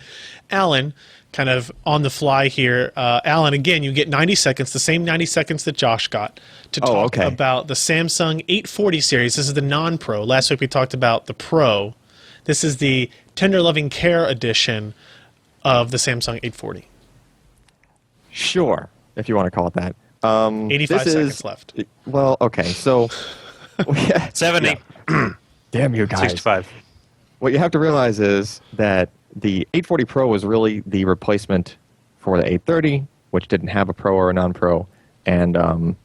Alan, kind of on the fly here. Alan, again, you get 90 seconds, the same 90 seconds that Josh got, to talk about the Samsung 840 series. This is the non-Pro. Last week we talked about the Pro. This is the Tender Loving Care edition of the Samsung 840. Sure, if you want to call it that. 85 seconds left. Well, okay, so 70. Damn you guys. 65. What you have to realize is that the 840 Pro was really the replacement for the 830, which didn't have a Pro or a non-Pro, and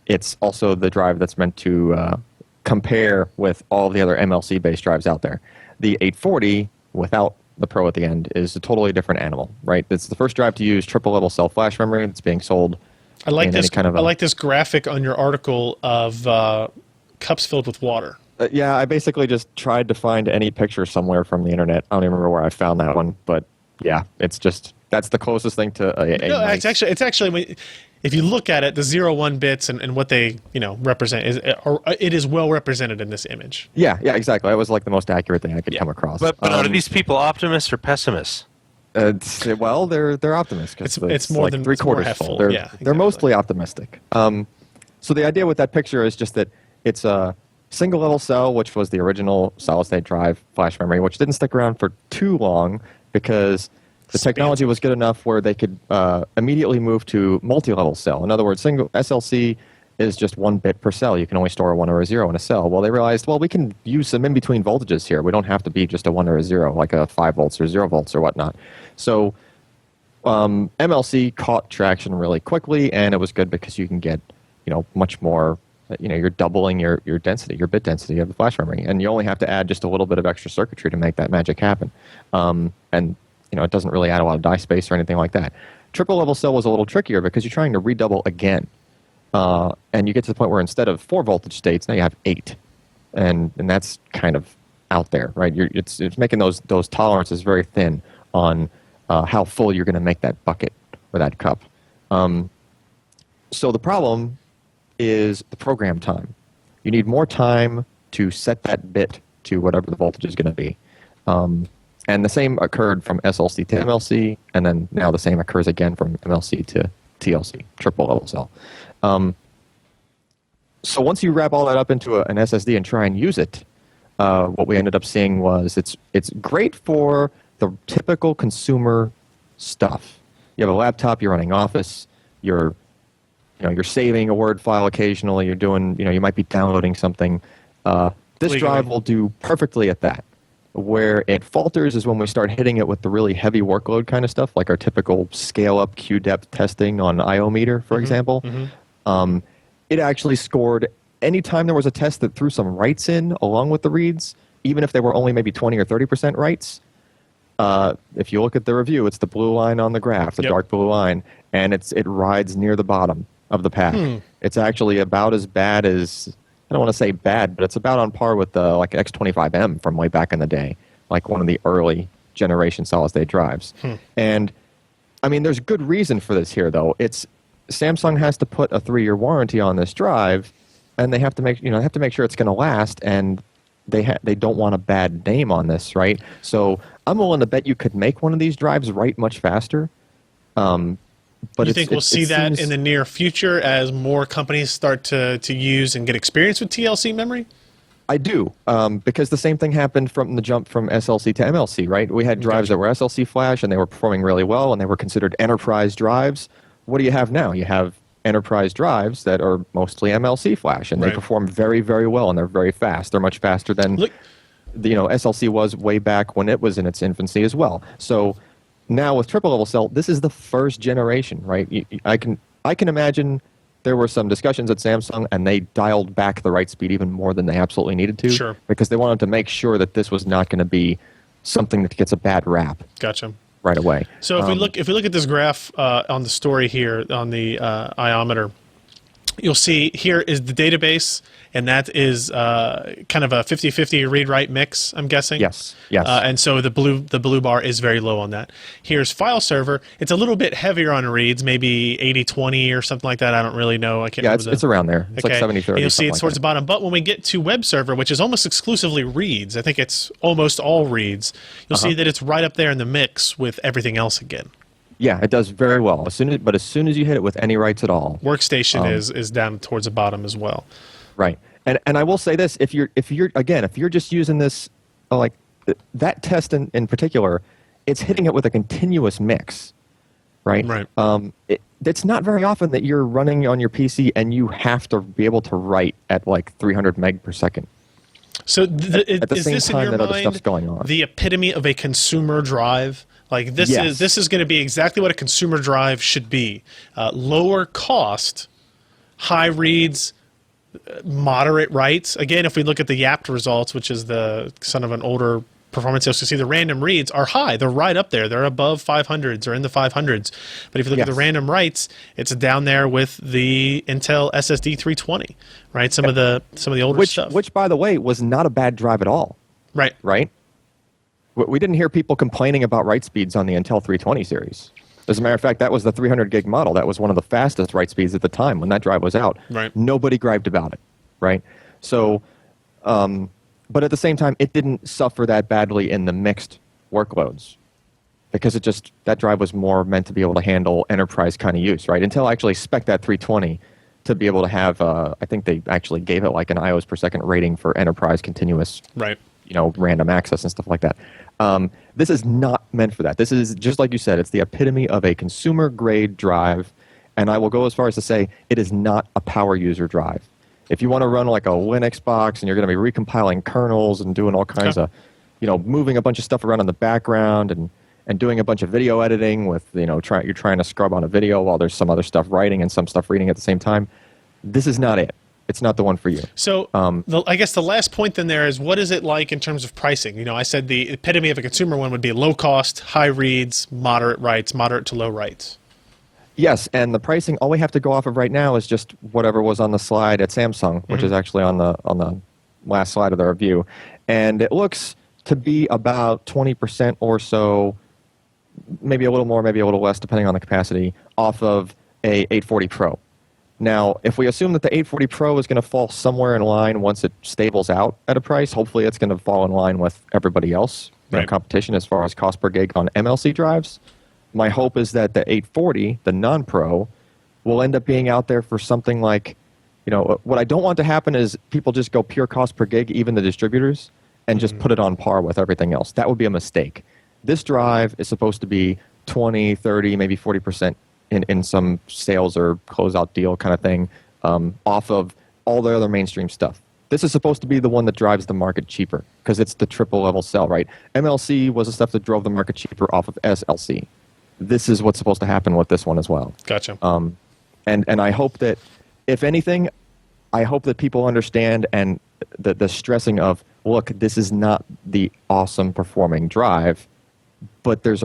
it's also the drive that's meant to compare with all the other MLC-based drives out there. The 840, without the Pro at the end, is a totally different animal, right? It's the first drive to use triple-level cell flash memory that's being sold. I like this graphic on your article of cups filled with water. Yeah, I basically just tried to find any picture somewhere from the internet. I don't even remember where I found that one, but yeah, it's just that's the closest thing to a no, nice... it's actually if you look at it, the 0-1 bits and what they represent it is well represented in this image. Yeah, exactly. That was like the most accurate thing I could come across. But are these people optimists or pessimists? Well, they're optimists. It's more like than 3/4 full. They're exactly. mostly optimistic. So the idea with that picture is just that it's a single level cell, which was the original solid state drive flash memory, which didn't stick around for too long because the technology was good enough where they could immediately move to multi-level cell. In other words, single SLC is just 1 bit per cell. You can only store a 1 or a 0 in a cell. Well, they realized, we can use some in-between voltages here. We don't have to be just a 1 or a 0, like a 5 volts or 0 volts or whatnot. So MLC caught traction really quickly, and it was good because you can get much more. You're doubling your density, your bit density of the flash memory, and you only have to add just a little bit of extra circuitry to make that magic happen. And it doesn't really add a lot of die space or anything like that. Triple level cell was a little trickier because you're trying to redouble again, and you get to the point where instead of 4 voltage states, now you have 8, and that's kind of out there, right? It's making those tolerances very thin on how full you're going to make that bucket or that cup. So the problem is the program time. You need more time to set that bit to whatever the voltage is going to be. And the same occurred from SLC to MLC, and then now the same occurs again from MLC to TLC, triple level cell. So once you wrap all that up into an SSD and try and use it, what we ended up seeing was it's great for the typical consumer stuff. You have a laptop, you're running Office, you're saving a Word file occasionally. You're doing, you might be downloading something. This drive will do perfectly at that. Where it falters is when we start hitting it with the really heavy workload kind of stuff, like our typical scale-up Q-depth testing on IOmeter, for example. Mm-hmm. It actually scored anytime there was a test that threw some writes in along with the reads, even if they were only maybe 20 or 30% writes. If you look at the review, it's the blue line on the graph, the dark blue line, and it rides near the bottom of the pack. It's actually about as bad as, I don't want to say bad, but it's about on par with the X25M from way back in the day, like one of the early generation solid-state drives. And I mean, there's good reason for this here, though. Samsung has to put a 3-year warranty on this drive, and they have to make sure it's going to last, and they don't want a bad name on this, right? So I'm willing to bet you could make one of these drives write much faster. But you think we'll see that in the near future as more companies start to use and get experience with TLC memory? I do, because the same thing happened from the jump from SLC to MLC, right? We had drives that were SLC flash, and they were performing really well, and they were considered enterprise drives. What do you have now? You have enterprise drives that are mostly MLC flash, and they perform very, very well, and they're very fast. They're much faster than SLC was way back when it was in its infancy as well. So now with triple level cell, this is the first generation, right? I can imagine there were some discussions at Samsung, and they dialed back the write speed even more than they absolutely needed to, because they wanted to make sure that this was not going to be something that gets a bad rap. Gotcha. Right away. So if we look at this graph on the story here on the iometer, you'll see here is the database, and that is kind of a 50-50 read-write mix, I'm guessing. Yes, yes. And so the blue bar is very low on that. Here's file server. It's a little bit heavier on reads, maybe 80-20 or something like that. I don't really know. I can't Yeah, remember it's around there. It's like Okay. 70-30. And you'll see something it's like towards that. the bottom. But when we get to web server, which is almost exclusively reads, I think it's almost all reads, you'll see that it's right up there in the mix with everything else again. Yeah, it does very well. As soon as you hit it with any writes at all, Workstation is down towards the bottom as well. right? And I will say this: if you're just using this, like that test in particular, it's hitting it with a continuous mix, right? Right. It's not very often that you're running on your PC and you have to be able to write at like 300 meg per second. So At the is same this in time your that other mind stuff's going on. the epitome of a consumer drive? Like this Yes. is going to be exactly what a consumer drive should be: lower cost, high reads, moderate writes. Again, if we look at the Yapt results, which is the son of an older performance, you'll see the random reads are high. They're right up there. They're above 500s or in the 500s. But if you look at the Yes. random writes, it's down there with the Intel SSD 320, right? Some of the older stuff. Which, by the way, was not a bad drive at all, right. right? We didn't hear people complaining about write speeds on the Intel 320 series. As a matter of fact, that was the 300 gig model. That was one of the fastest write speeds at the time when that drive was out. Right. Nobody griped about it, right? So, but at the same time, it didn't suffer that badly in the mixed workloads because that drive was more meant to be able to handle enterprise kind of use, right? Intel actually spec'd that 320 to be able to have, I think they actually gave it like an IOs per second rating for enterprise continuous Right. random access and stuff like that. This is not meant for that. This is, just like you said, it's the epitome of a consumer-grade drive, and I will go as far as to say it is not a power user drive. If you want to run like a Linux box and you're going to be recompiling kernels and doing all kinds of, moving a bunch of stuff around in the background and doing a bunch of video editing with, you're trying to scrub on a video while there's some other stuff writing and some stuff reading at the same time, this is not it. It's not the one for you. So I guess the last point then there is, what is it like in terms of pricing? I said the epitome of a consumer one would be low cost, high reads, moderate writes, moderate to low writes. Yes, and the pricing, all we have to go off of right now is just whatever was on the slide at Samsung, which is actually on the last slide of the review. And it looks to be about 20% or so, maybe a little more, maybe a little less, depending on the capacity, off of a 840 Pro. Now, if we assume that the 840 Pro is going to fall somewhere in line once it stables out at a price, hopefully it's going to fall in line with everybody else in Right. competition as far as cost per gig on MLC drives. My hope is that the 840, the non-Pro, will end up being out there for something like, what I don't want to happen is people just go pure cost per gig, even the distributors, and just put it on par with everything else. That would be a mistake. This drive is supposed to be 20, 30, maybe 40% in some sales or closeout deal kind of thing off of all the other mainstream stuff. This is supposed to be the one that drives the market cheaper because it's the triple level cell, right? MLC was the stuff that drove the market cheaper off of SLC. This is what's supposed to happen with this one as well. Gotcha. And I hope that, if anything, I hope that people understand and the stressing of, look, this is not the awesome performing drive, but there's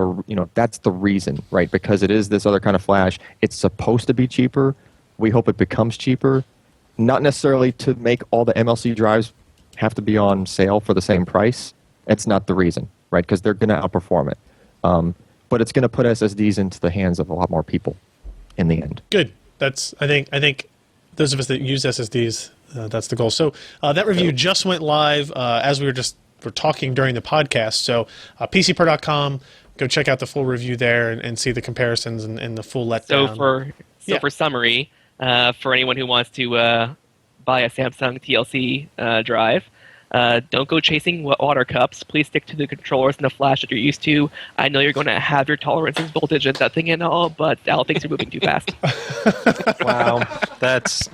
that's the reason, right? Because it is this other kind of flash. It's supposed to be cheaper. We hope it becomes cheaper. Not necessarily to make all the MLC drives have to be on sale for the same price. It's not the reason, right? Because they're going to outperform it. But it's going to put SSDs into the hands of a lot more people in the end. Good. That's I think those of us that use SSDs, that's the goal. So that review just went live as we're talking during the podcast. So PCPer.com, go check out the full review there and see the comparisons and the full letdown. For summary, for anyone who wants to buy a Samsung TLC drive, don't go chasing water cups. Please stick to the controllers and the flash that you're used to. I know you're going to have your tolerances, voltage, and that thing and all, but Al thinks you're moving too fast. Wow, that's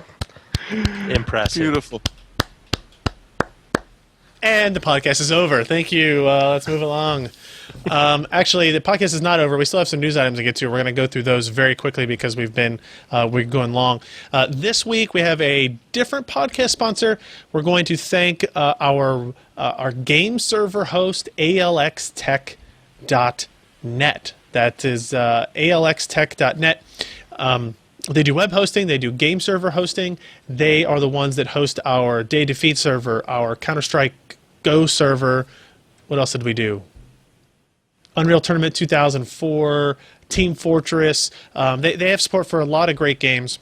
impressive. Beautiful. And the podcast is over. Thank you. Let's move along. Actually, the podcast is not over. We still have some news items to get to. We're going to go through those very quickly because we're going long. This week we have a different podcast sponsor. We're going to thank our game server host, alxtech.net. That is alxtech.net. They do web hosting. They do game server hosting. They are the ones that host our Day Defeat server, our Counter-Strike Go server. What else did we do? Unreal Tournament 2004, Team Fortress. They have support for a lot of great games.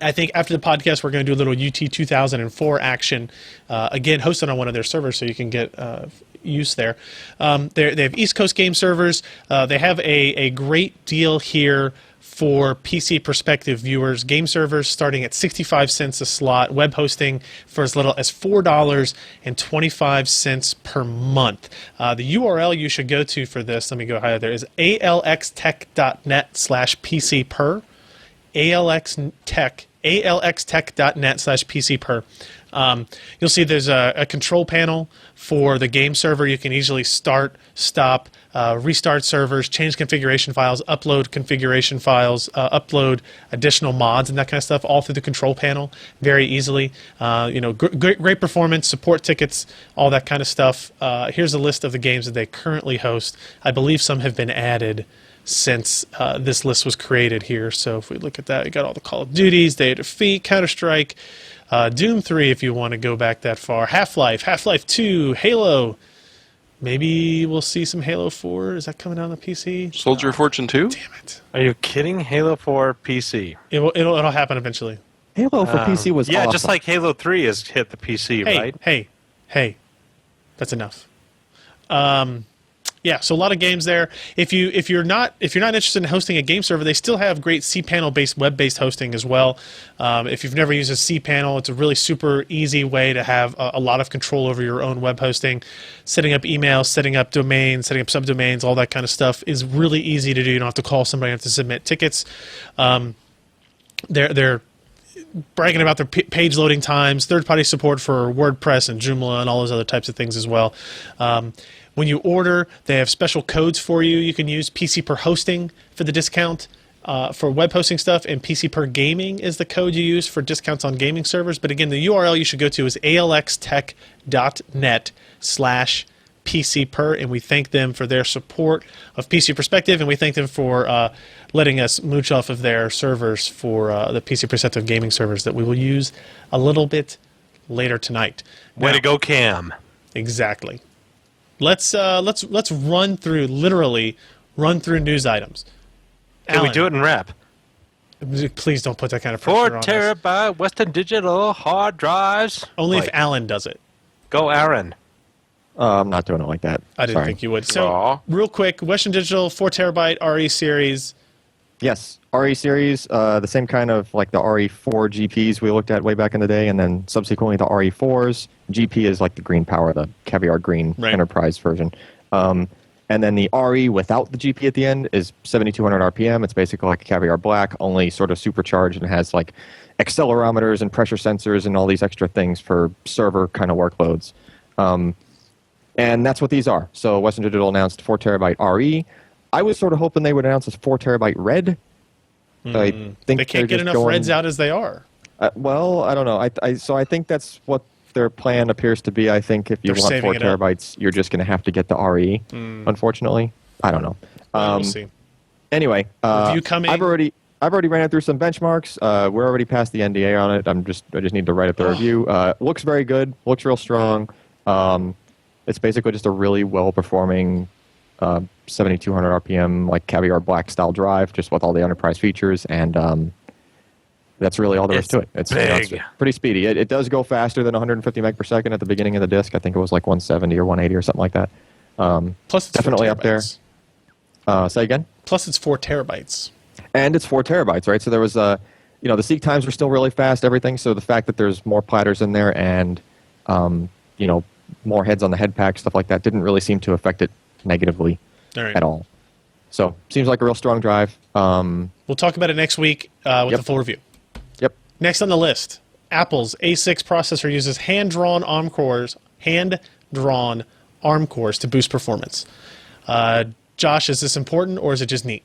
I think after the podcast, we're going to do a little UT 2004 action, again, hosted on one of their servers so you can get use there. They have East Coast game servers. They have a great deal here for PC Perspective viewers. Game servers starting at 65 cents a slot. Web hosting for as little as $4.25 per month. The URL you should go to for this, let me go higher there, is alxtech.net/PCPer. alxtech.net/PCPer. You'll see there's a control panel for the game server. You can easily start, stop, restart servers, change configuration files, upload configuration files, upload additional mods and that kind of stuff all through the control panel very easily. Great performance, support tickets, all that kind of stuff. Here's a list of the games that they currently host. I believe some have been added since this list was created here. So if we look at that, we got all the Call of Duties, Day of Defeat, Counter-Strike, Doom 3 if you want to go back that far, Half-Life, Half-Life 2, Halo. Maybe we'll see some Halo 4. Is that coming out on the PC? Soldier of Fortune 2? Damn it. Are you kidding? Halo 4 PC. It'll happen eventually. Halo for PC was awesome. just like Halo 3 has hit the PC, right? Hey. That's enough. Yeah, so a lot of games there. If you're not interested in hosting a game server, they still have great cPanel based web-based hosting as well. If you've never used a cPanel, it's a really super easy way to have a lot of control over your own web hosting. Setting up emails, setting up domains, setting up subdomains, all that kind of stuff is really easy to do. You don't have to call somebody, you don't have to submit tickets. They're bragging about their page loading times, third-party support for WordPress and Joomla and all those other types of things as well. When you order, they have special codes for you. You can use PC per hosting for the discount for web hosting stuff, and PC per gaming is the code you use for discounts on gaming servers. But again, the URL you should go to is alxtech.net/PCPer, and we thank them for their support of PC Perspective, and we thank them for letting us mooch off of their servers for the PC Perspective gaming servers that we will use a little bit later tonight. Way Now- to go, Cam. Exactly. Let's literally run through news items. Can we Alan, do it in rap? Please don't put that kind of 4 pressure on us. terabyte Western Digital hard drives. Only if Like, Alan does it. Go, Aaron. I'm not doing it like that. I didn't Sorry. think you would. So, Aw. real quick, Western Digital 4 terabyte RE series. Yes, RE series, the same kind of like the RE4 GPs we looked at way back in the day, and then subsequently the RE4s. GP is like the green power, the Caviar Green Right. Enterprise version. And then the RE without the GP at the end is 7,200 RPM. It's basically like a Caviar Black, only sort of supercharged, and has like accelerometers and pressure sensors and all these extra things for server kind of workloads. And that's what these are. So Western Digital announced 4 terabyte RE. I was sort of hoping they would announce a 4 terabyte red. I think They they're can't get just enough going- reds out as they are. well, I don't know. So I think that's what their plan appears to be. I think if you They're want saving 4 it up. terabytes, you're just going to have to get the RE. Unfortunately, I don't know. We'll see. Anyway, Review coming. I've already ran it through some benchmarks. We're already past the NDA on it. I just need to write up the review. Looks very good. Looks real strong. It's basically just a really well performing 7,200 RPM like Caviar Black style drive, just with all the enterprise features, and that's really all there is It's to it. It's big. pretty speedy. It does go faster than 150 meg per second at the beginning of the disk. I think it was like 170 or 180 or something like that. Plus, it's definitely 4 up there. terabytes. Say again. Plus, it's 4 terabytes. And it's 4 terabytes, right? So there was the seek times were still really fast, everything. So the fact that there's more platters in there and more heads on the head pack, stuff like that, didn't really seem to affect it negatively All right. at all. So seems like a real strong drive. We'll talk about it next week with Yep. the full review. Yep. Next on the list, Apple's A6 processor uses hand-drawn ARM cores to boost performance. Josh, is this important or is it just neat?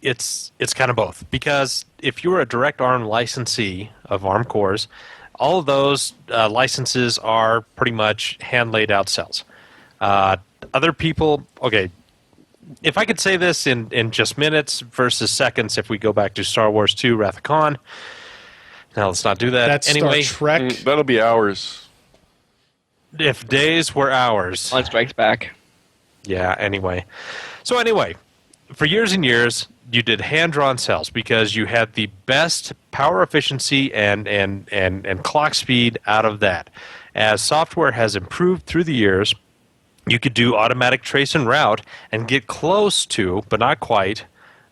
It's kind of both, because if you're a direct ARM licensee of ARM cores, all of those licenses are pretty much hand laid out cells. Other people, okay, if I could say this in just minutes versus seconds, if we go back to Star Wars 2, Wrath of Khan. Now, let's not do that. That's anyway, Star Trek. That'll be hours. if days were hours. On Strikes Back. Yeah, anyway. So anyway, for years and years, you did hand-drawn cells because you had the best power efficiency and clock speed out of that. As software has improved through the years, you could do automatic trace and route and get close to, but not quite,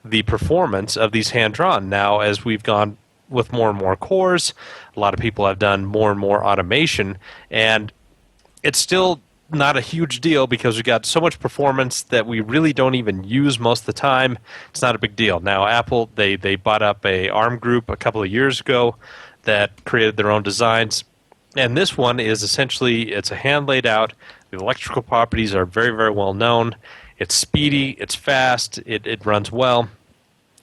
the performance of these hand-drawn. Now, as we've gone with more and more cores, a lot of people have done more and more automation, and it's still not a huge deal because we got so much performance that we really don't even use most of the time. It's not a big deal. Now, Apple, they bought up a ARM group a couple of years ago that created their own designs. And this one is essentially, it's a hand laid out. The electrical properties are very, very well known. It's speedy, it's fast, it runs well.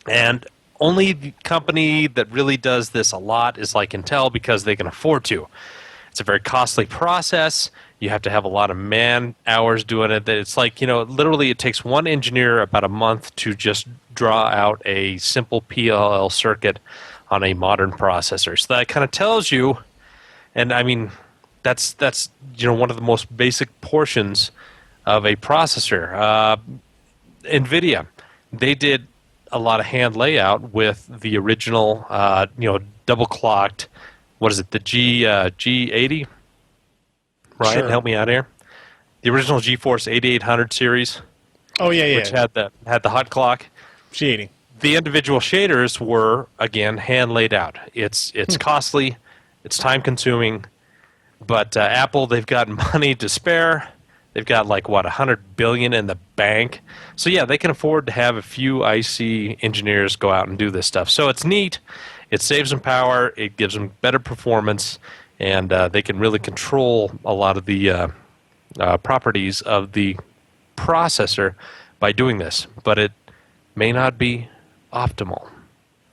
And only the company that really does this a lot is like Intel because they can afford to. It's a very costly process. You have to have a lot of man hours doing it. It's like, literally it takes one engineer about a month to just draw out a simple PLL circuit on a modern processor. So that kind of tells you, and I mean, that's one of the most basic portions of a processor. NVIDIA, they did a lot of hand layout with the original, double clocked. What is it? The G80. Ryan, Sure. help me out here. The original GeForce 8800 series, Oh yeah. which had the hot clock. G80. The individual shaders were again hand laid out. It's costly, it's time consuming, but Apple, they've got money to spare. They've got like $100 billion in the bank. So yeah, they can afford to have a few IC engineers go out and do this stuff. So it's neat. It saves them power. It gives them better performance, and they can really control a lot of the properties of the processor by doing this. But it may not be optimal.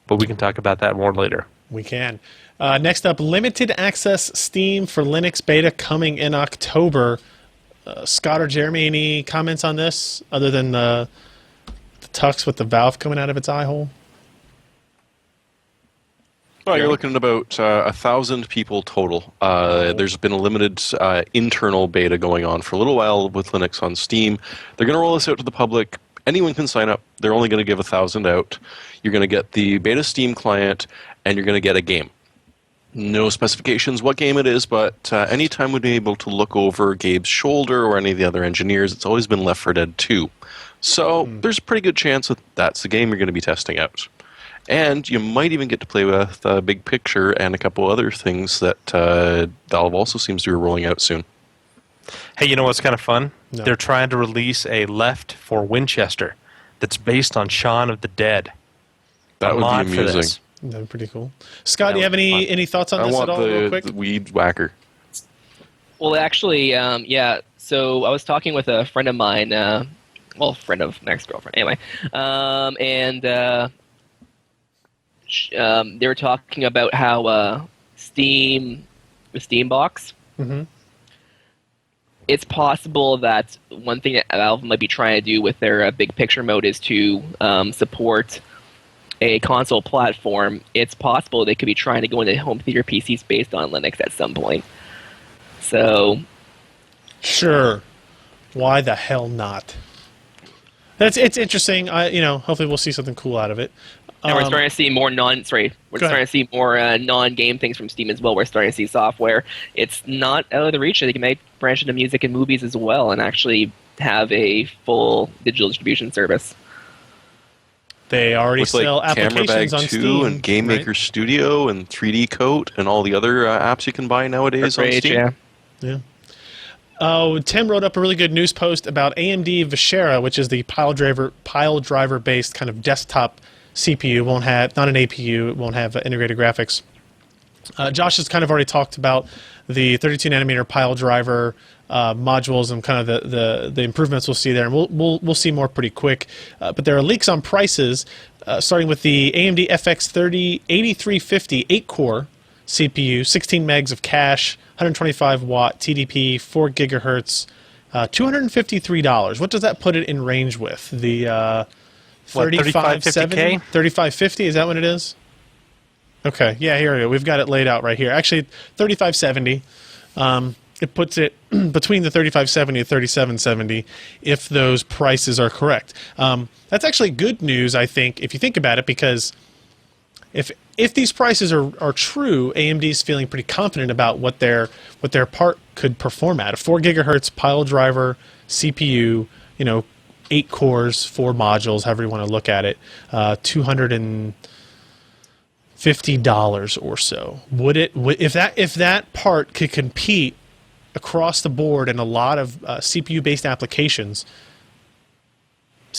But we can talk about that more later. We can. Next up, limited access Steam for Linux beta coming in October. Scott or Jeremy, any comments on this other than the tux with the valve coming out of its eye hole? Well, you're looking at about 1,000 people total. There's been a limited internal beta going on for a little while with Linux on Steam. They're going to roll this out to the public. Anyone can sign up. They're only going to give 1,000 out. You're going to get the beta Steam client, and you're going to get a game. No specifications what game it is, but anytime we've been able to look over Gabe's shoulder or any of the other engineers, it's always been Left 4 Dead 2. So there's a pretty good chance that that's the game you're going to be testing out. And you might even get to play with Big Picture and a couple other things that Valve also seems to be rolling out soon. Hey, you know what's kind of fun? No. They're trying to release a Left for Winchester that's based on Shaun of the Dead. That A would mod be for amusing. this. That'd be pretty cool. Scott, do you That have would be any thoughts on I this want at all, real the quick? weed whacker. Well, actually, yeah. So I was talking with a friend of mine, friend of my ex-girlfriend, anyway, and they were talking about how the Steam box. Mhm. It's possible that one thing that Valve might be trying to do with their big picture mode is to support a console platform. It's possible they could be trying to go into home theater PCs based on Linux at some point. So, Sure. Why the hell not? It's interesting. Hopefully we'll see something cool out of it. and we're starting to see more starting to see more non-game things from Steam as well. We're starting to see software. It's not out of the reach. They may branch into music and movies as well and actually have a full digital distribution service. They already With like sell Camera applications Bag on 2 Steam. and Game right? Maker Studio and 3D Coat and all the other apps you can buy nowadays on Rage, Steam. yeah. Yeah. Tim wrote up a really good news post about AMD Vishera, which is the pile driver based kind of desktop CPU. It won't have, not an APU. It won't have integrated graphics. Josh has kind of already talked about the 32 nanometer pile driver modules and kind of the improvements we'll see there, and we'll see more pretty quick. But there are leaks on prices, starting with the AMD FX30 8350 8-core CPU, 16 megs of cache, 125 watt TDP, 4 gigahertz, $253. What does that put it in range with? The 3570, 3550K? 3550. Is that what it is? Okay, yeah, here we go. We've got it laid out right here. Actually, 3570. It puts it between the 3570 and 3770 if those prices are correct. That's actually good news, I think, if you think about it, because if these prices are true, AMD's feeling pretty confident about what their part could perform at. A 4 gigahertz pile driver CPU, 8 cores, 4 modules, however you want to look at it, $250 or so. If that part could compete across the board in a lot of CPU-based applications,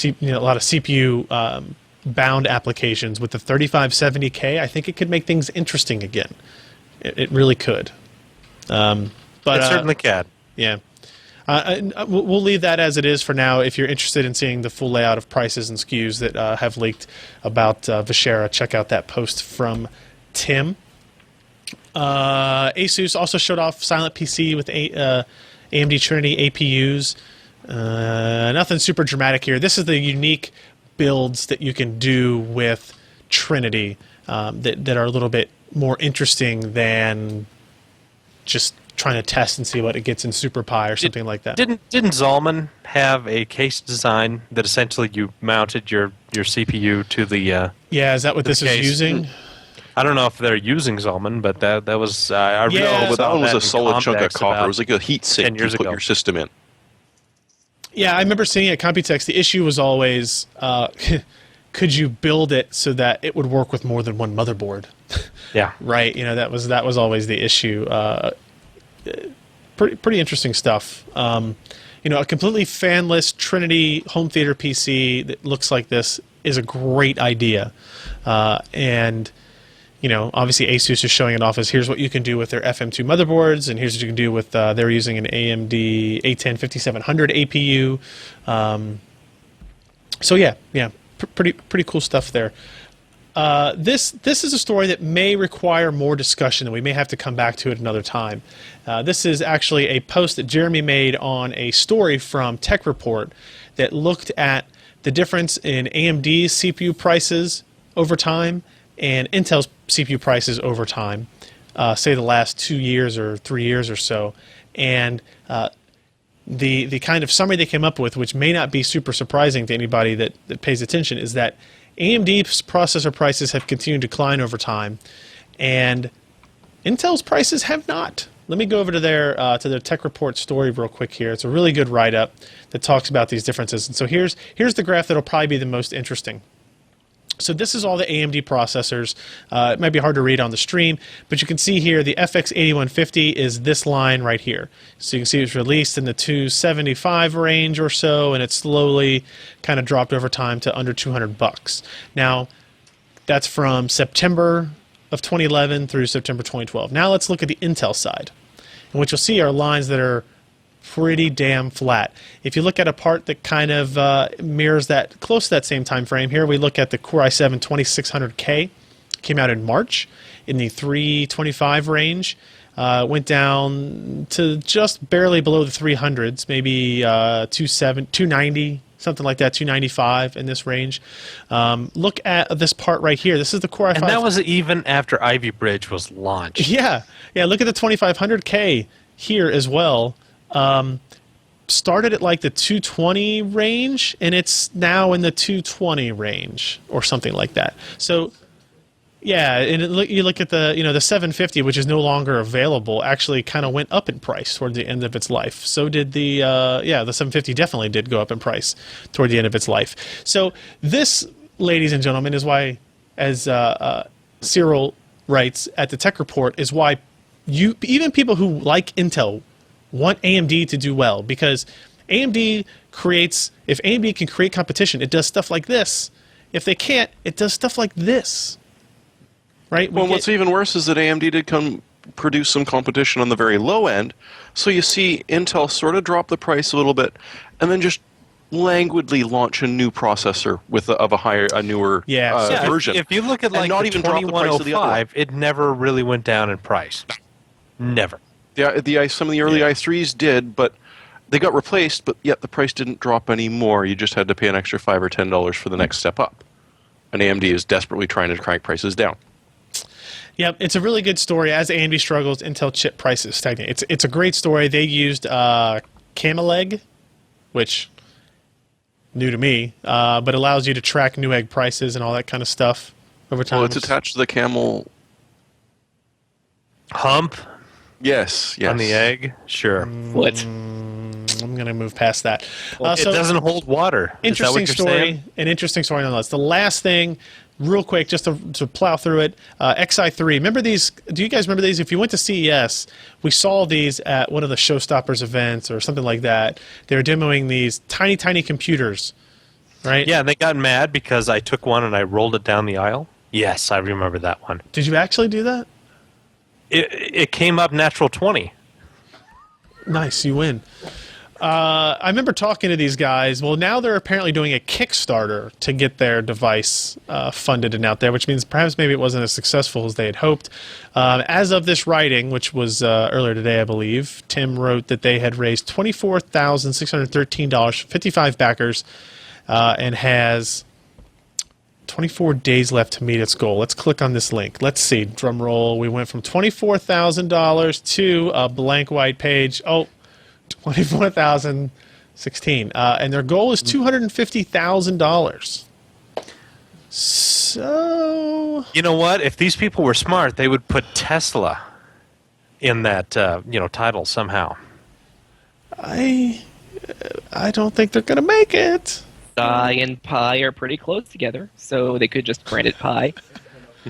a lot of CPU bound applications with the 3570K, I think it could make things interesting again. It really could. But It certainly can. yeah. We'll leave that as it is for now. If you're interested in seeing the full layout of prices and SKUs that have leaked about Vishera, check out that post from Tim. Asus also showed off Silent PC with AMD Trinity APUs. Nothing super dramatic here. This is the unique builds that you can do with Trinity that are a little bit more interesting than just trying to test and see what it gets in SuperPi or something like that. Didn't Zalman have a case design that essentially you mounted your CPU to the? Yeah, is that what the this is case. using? I don't know if they're using Zalman, but that was I really Yeah. But that saw one was that a in solid chunk of Comdex copper. about It was like a heat 10 sink you years put ago. your system in. Yeah, I remember seeing it at Computex. The issue was always, could you build it so that it would work with more than one motherboard? Yeah. Right. That was always the issue. Pretty interesting stuff. A completely fanless Trinity home theater PC that looks like this is a great idea. And obviously Asus is showing it off as here's what you can do with their FM2 motherboards, and here's what you can do with they're using an AMD A10 5700 APU. So yeah, pretty cool stuff there. This is a story that may require more discussion, and we may have to come back to it another time. This is actually a post that Jeremy made on a story from Tech Report that looked at the difference in AMD's CPU prices over time and Intel's CPU prices over time, say the last 2 years or 3 years or so. And the kind of summary they came up with, which may not be super surprising to anybody that pays attention, is that AMD's processor prices have continued to decline over time, and Intel's prices have not. Let me go over to their Tech Report story real quick here. It's a really good write-up that talks about these differences. And so here's the graph that'll probably be the most interesting. So this is all the AMD processors. It might be hard to read on the stream, but you can see here the FX 8150 is this line right here. So you can see it was released in the 275 range or so, and it slowly kind of dropped over time to under $200. Now, that's from September of 2011 through September 2012. Now let's look at the Intel side. And what you'll see are lines that are pretty damn flat. If you look at a part that kind of mirrors that, close to that same time frame, here we look at the Core i7 2600K. Came out in March in the 325 range. Went down to just barely below the 300s, maybe 290, something like that, 295 in this range. Look at this part right here. This is the Core i5. And that was even after Ivy Bridge was launched. Yeah. Look at the 2500K here as well. Started at like the 220 range, and it's now in the 220 range or something like that. So, yeah, and you look at the the 750, which is no longer available, actually kind of went up in price toward the end of its life. So did the the 750 definitely did go up in price toward the end of its life. So this, ladies and gentlemen, is why, as Cyril writes at the Tech Report, is why even people who like Intel want AMD to do well, because AMD if AMD can create competition, it does stuff like this. If they can't, it does stuff like this. Right? Well, what's even worse is that AMD did produce some competition on the very low end, so you see Intel sort of drop the price a little bit, and then just languidly launch a new processor with a newer version. If you look at And like not the even drop the price of the other one. 2105, it never really went down in price. Never. Yeah, some of the early i3s did, but They got replaced, but yet the price didn't drop anymore. You just had to pay an extra $5 or $10 for the next step up. And AMD is desperately trying to crank prices down. Yep, it's a really good story. As AMD struggles, Intel chip prices stagnate. It's a great story. They used Cameleg, which new to me, but allows you to track Newegg prices and all that kind of stuff over time. Well, it's attached to the Camel. Hump Yes. on the egg. Sure. What? I'm going to move past that. It doesn't hold water. Is that what Interesting you're story. saying? An interesting story nonetheless. The last thing, real quick, just to plow through it, XI3. Remember these? Do you guys remember these? If you went to CES, we saw these at one of the Showstoppers events or something like that. They were demoing these tiny, tiny computers, right? Yeah, and they got mad because I took one and I rolled it down the aisle. Yes, I remember that one. Did you actually do that? It came up natural 20. Nice, you win. I remember talking to these guys. Well, now they're apparently doing a Kickstarter to get their device funded and out there, which means perhaps maybe it wasn't as successful as they had hoped. As of this writing, which was earlier today, I believe, Tim wrote that they had raised $24,613 from 55 backers and has 24 days left to meet its goal. Let's click on this link. Let's see. Drum roll. We went from $24,000 to a blank white page. Oh, 24,016. And their goal is $250,000. So, You know what? If these people were smart, they would put Tesla in that title somehow. I don't think they're going to make it. Psi and Pi are pretty close together, so they could just brand it Pi.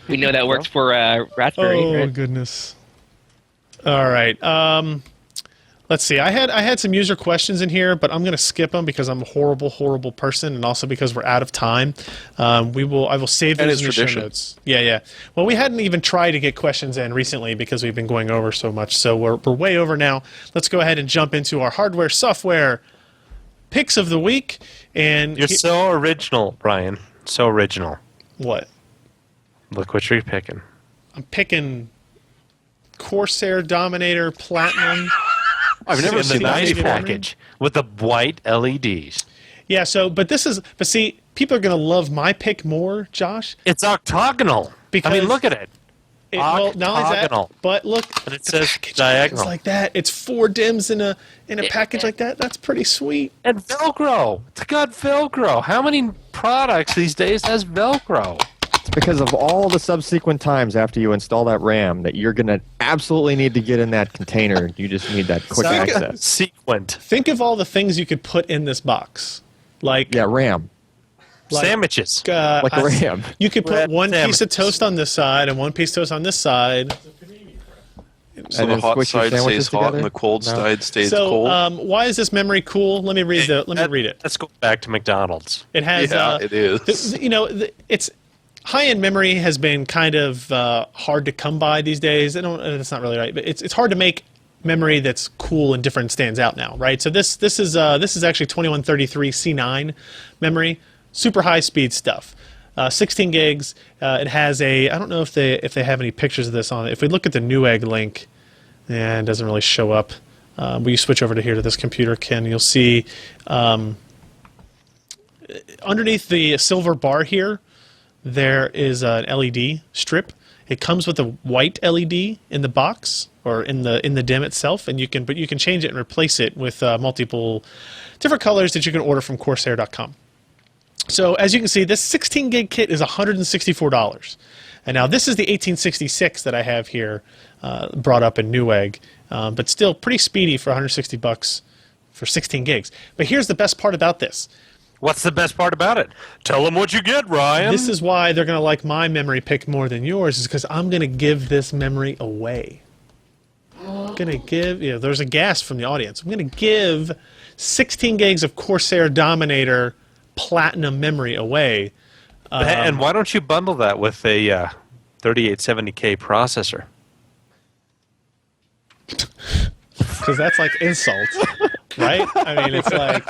We know that works for Raspberry. Oh, right? goodness. All right. Let's see. I had some user questions in here, but I'm going to skip them because I'm a horrible, horrible person, and also because we're out of time. I will save And those it's in the show tradition. notes. Yeah. Well, we hadn't even tried to get questions in recently because we've been going over so much, so we're way over now. Let's go ahead and jump into our hardware, software picks of the week. And You're so original, Brian. So original. what? Look what you're picking. I'm picking Corsair Dominator Platinum. I've never In the seen that nice before. package with the white LEDs. Yeah, but see, people are going to love my pick more, Josh. It's octagonal. Because- look at it. Well, not only that, Octagonal. but look, And it the says package diagonal. is like that. It's 4 DIMMs in a package like that. That's pretty sweet. And Velcro. It's got Velcro. How many products these days has Velcro? It's because of all the subsequent times after you install that RAM that you're going to absolutely need to get in that container. You just need that quick access. Sequent. Think of all the things you could put in this box, like Yeah, RAM. like, Sandwiches. Like a RAM. You could put Red one piece of sandwiches. toast on this side and one piece of toast on this side. So And the then hot squish your side sandwiches stays hot together? and the cold No. side stays So, cold. why is this memory cool? Let me read it. Let's go back to McDonald's. It has, Yeah, it is. It's high-end memory has been kind of hard to come by these days. It's not really right, but it's hard to make memory that's cool and different and stands out now, right? So this is actually 2133 C9 memory, super high-speed stuff. 16 gigs. It has I don't know if they have any pictures of this on it. If we look at the Newegg link, it doesn't really show up. We switch over to this computer, Ken. You'll see underneath the silver bar here, there is an LED strip. It comes with a white LED in the box or in the DIMM itself, and you can change it and replace it with multiple different colors that you can order from Corsair.com. So as you can see, this 16 gig kit is $164. And now this is the 1866 that I have here brought up in Newegg, but still pretty speedy for $160 for 16 gigs. But here's the best part about this. What's the best part about it? Tell them what you get, Ryan. This is why they're going to like my memory pick more than yours, is because I'm going to give this memory away. I'm going to give, there's a gasp from the audience. I'm going to give 16 gigs of Corsair Dominator Platinum memory away. And why don't you bundle that with a 3870K processor? Because that's like insult, right? I mean, it's like...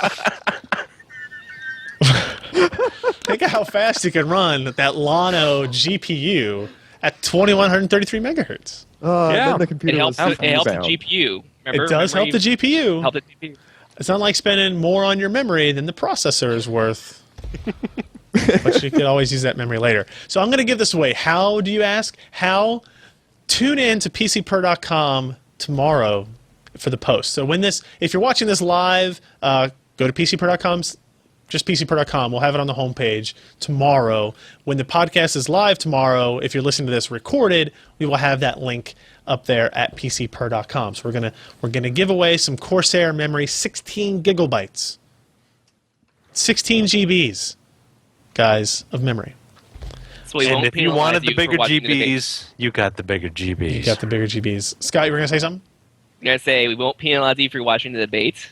Think of how fast you can run that Llano GPU at 2133 megahertz. Yeah. Then the It computer helps. was It helps the bound. GPU. Remember? It does help the GPU. Help the GPU. It's not like spending more on your memory than the processor is worth. But you could always use that memory later. So I'm going to give this away. How do you ask? How? Tune in to PCPer.com tomorrow for the post. So if you're watching this live, go to PCPer.com, just PCPer.com. We'll have it on the homepage tomorrow. When the podcast is live tomorrow, if you're listening to this recorded, we will have that link up there at PCPer.com. So we're gonna give away some Corsair memory, 16 gigabytes, 16 GBs, guys, of memory. So we And won't if you penalize wanted the for bigger watching the debate. GBs, you got the bigger GBs. You got the bigger GBs. Scott, you were gonna say something? I'm gonna say we won't penalize you for watching the debate.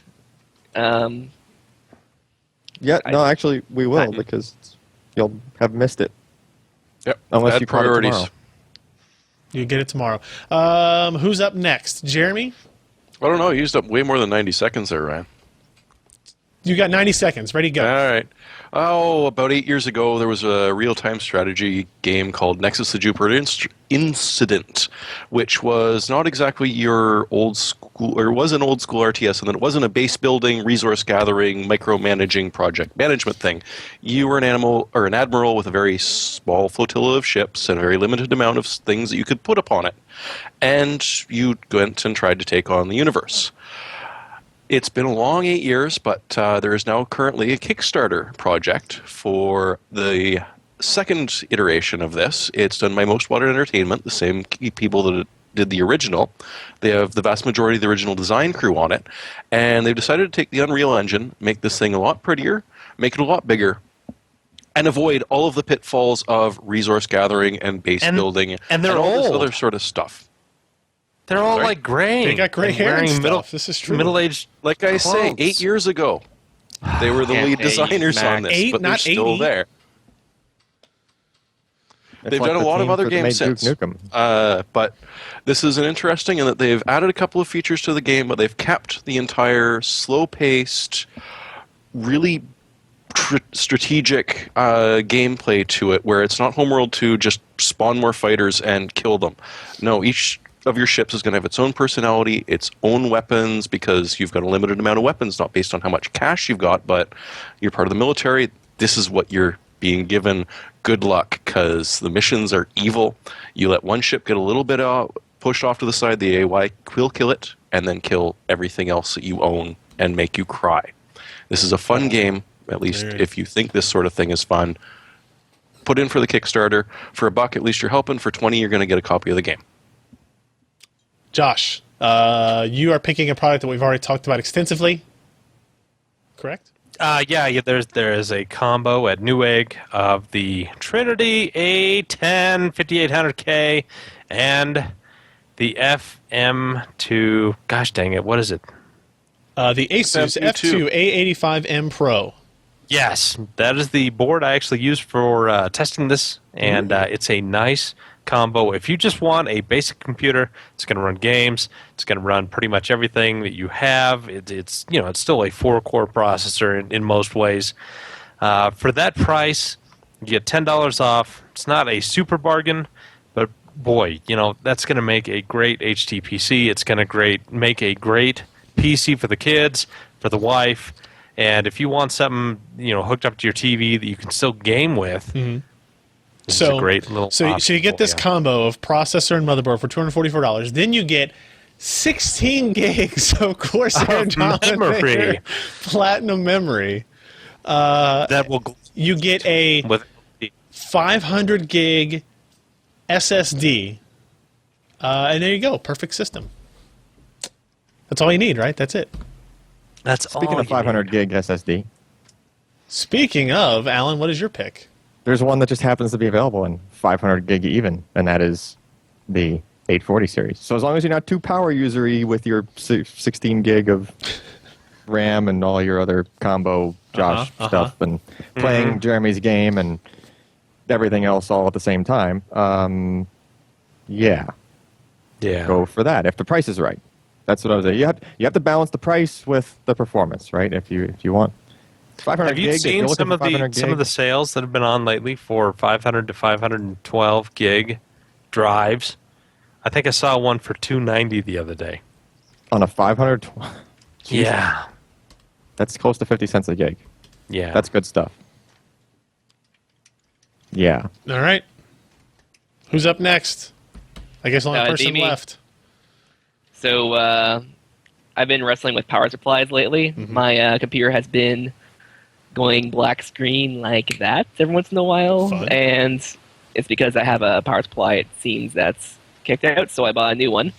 Yeah, no, actually, we will I- because you'll have missed it. Yep. Unless Bad you caught it priorities. tomorrow. You get it tomorrow. Who's up next? Jeremy? I don't know. You used up way more than 90 seconds there, Ryan. You got 90 seconds. Ready, go. All right. Oh, about 8 years ago, there was a real-time strategy game called Nexus: The Jupiter Incident, which was not exactly your old school, or it was an old school RTS, and then it wasn't a base building, resource gathering, micromanaging project management thing. You were an admiral with a very small flotilla of ships and a very limited amount of things that you could put upon it, and you went and tried to take on the universe. It's been a long 8 years, but there is now currently a Kickstarter project for the second iteration of this. It's done by Most Wanted Entertainment, the same people that did the original. They have the vast majority of the original design crew on it, and they've decided to take the Unreal Engine, make this thing a lot prettier, make it a lot bigger, and avoid all of the pitfalls of resource gathering and base building and they're all this old. other sort of stuff. They're all Sorry? like gray. They got gray and hair and wearing stuff. This is true. Middle-aged. Like I say, clothes. 8 years ago, they were the Can't lead pay you, designers on Max. this, 8, but they're not still 80. there. It's They've like done a the lot of teams other that games made Duke since. Nukem. But this is an interesting in that they've added a couple of features to the game, but they've kept the entire slow-paced, really strategic gameplay to it, where it's not Homeworld 2, just spawn more fighters and kill them. No, each of your ships is going to have its own personality, its own weapons, because you've got a limited amount of weapons, not based on how much cash you've got, but you're part of the military. This is what you're being given. Good luck, because the missions are evil. You let one ship get a little bit pushed off to the side, the AY will kill it, and then kill everything else that you own and make you cry. This is a fun game, at least Weird. if you think this sort of thing is fun. Put in for the Kickstarter. For $1, at least you're helping. For $20, you're going to get a copy of the game. Josh, you are picking a product that we've already talked about extensively, correct? Yeah. There is a combo at Newegg of the Trinity A10 5800K and the FM2. Gosh dang it! What is it? The Asus FM2. F2 A85M Pro. Yes, that is the board I actually used for testing this, and it's a nice combo. If you just want a basic computer, it's going to run games. It's going to run pretty much everything that you have. It's still a 4-core processor in most ways. For that price, you get $10 off. It's not a super bargain, but boy, that's going to make a great HTPC. It's going to make a great PC for the kids, for the wife. And if you want something, hooked up to your TV that you can still game with, it's a great little so option you get for this you. combo of processor and motherboard for $244. Then you get 16 gigs of Corsair Of memory. Dominator Platinum memory. that will You get a with 500 gig SSD. And there you go. Perfect system. That's all you need, right? That's it. that's Speaking all of 500 gig SSD, Speaking of, Alan, what is your pick? there's one that just happens to be available in 500 gig even, and that is the 840 series. So as long as you're not too power usery with your 16 gig of RAM and all your other combo Josh stuff and playing Jeremy's game and everything else all at the same time, yeah, Yeah. go for that if the price is right. That's what I was saying. You have to balance the price with the performance, right? If you want 500 Have you gig, if you're seen looking some for of the 500 some of gig, the sales that have been on lately for 500 to 512 gig drives? I think I saw one for $290 the other day. on a 500. Yeah. That's close to 50 cents a gig. Yeah. That's good stuff. Yeah. All right. Who's up next? I guess only it'd person be me. left. So I've been wrestling with power supplies lately. Mm-hmm. My computer has been going black screen like that every once in a while, Fun. and it's because I have a power supply, it seems, that's kicked out, so I bought a new one.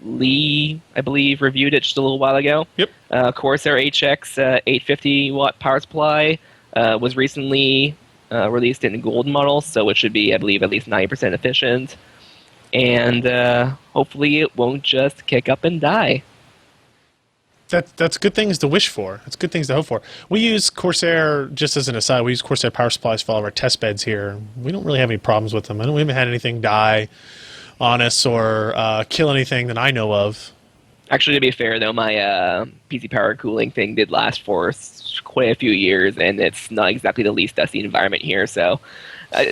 Lee, I believe, reviewed it just a little while ago. Yep. Corsair HX 850 watt power supply was recently released in gold model, so it should be, I believe, at least 90% efficient. And hopefully it won't just kick up and die. That's good things to wish for. That's good things to hope for. We use Corsair, just as an aside, we use Corsair power supplies for all of our test beds here. We don't really have any problems with them. We haven't had anything die on us or kill anything that I know of. Actually, to be fair, though, my PC power cooling thing did last for quite a few years, and it's not exactly the least dusty environment here, so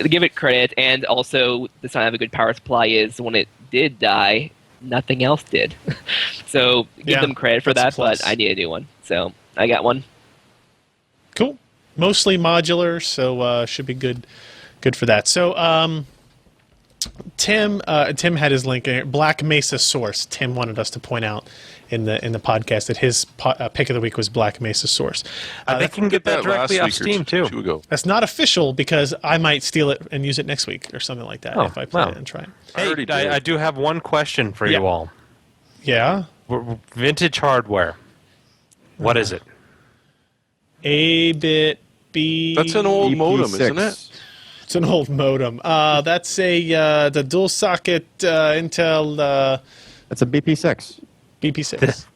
give it credit. And also, the sign of a good power supply is when it did die, nothing else did. So give Yeah, them credit for that's that, a plus. but I need a new one. So I got one. Cool. Mostly modular, so should be good for that. So Tim had his link in here. Black Mesa Source. Tim wanted us to point out in the podcast that his pick of the week was Black Mesa Source. I think you can get that directly off last week Steam, or too. two ago. That's not official because I might steal it and use it next week or something like that Oh, if I play wow. it and try it. I already Hey, did. I do have one question for Yeah. you all. Yeah. Vintage hardware. What is it? A-bit B. That's an old modem, EP6. isn't it? It's an old modem. That's the dual socket Intel It's a BP6 BP6.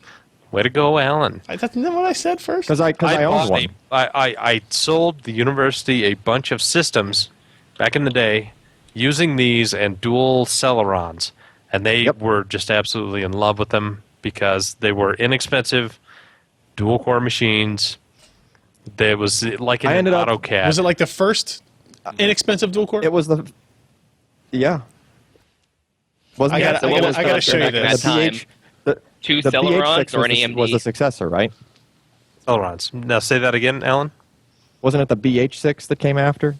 Way to go, Alan. That's not what I said first. because I own one. I sold the university a bunch of systems back in the day using these and dual Celerons, and they Yep. were just absolutely in love with them because they were inexpensive, dual core machines. There was like I an ended up- AutoCAD. Was it like the first inexpensive dual core? It was the yeah. Wasn't I that gotta- the I one gotta- was I gotta the- show you the this. BH the, Two the Celerons BH6 or an was the- AMD? was the successor, right? Celerons. Now say that again, Alan. Wasn't it the BH6 that came after?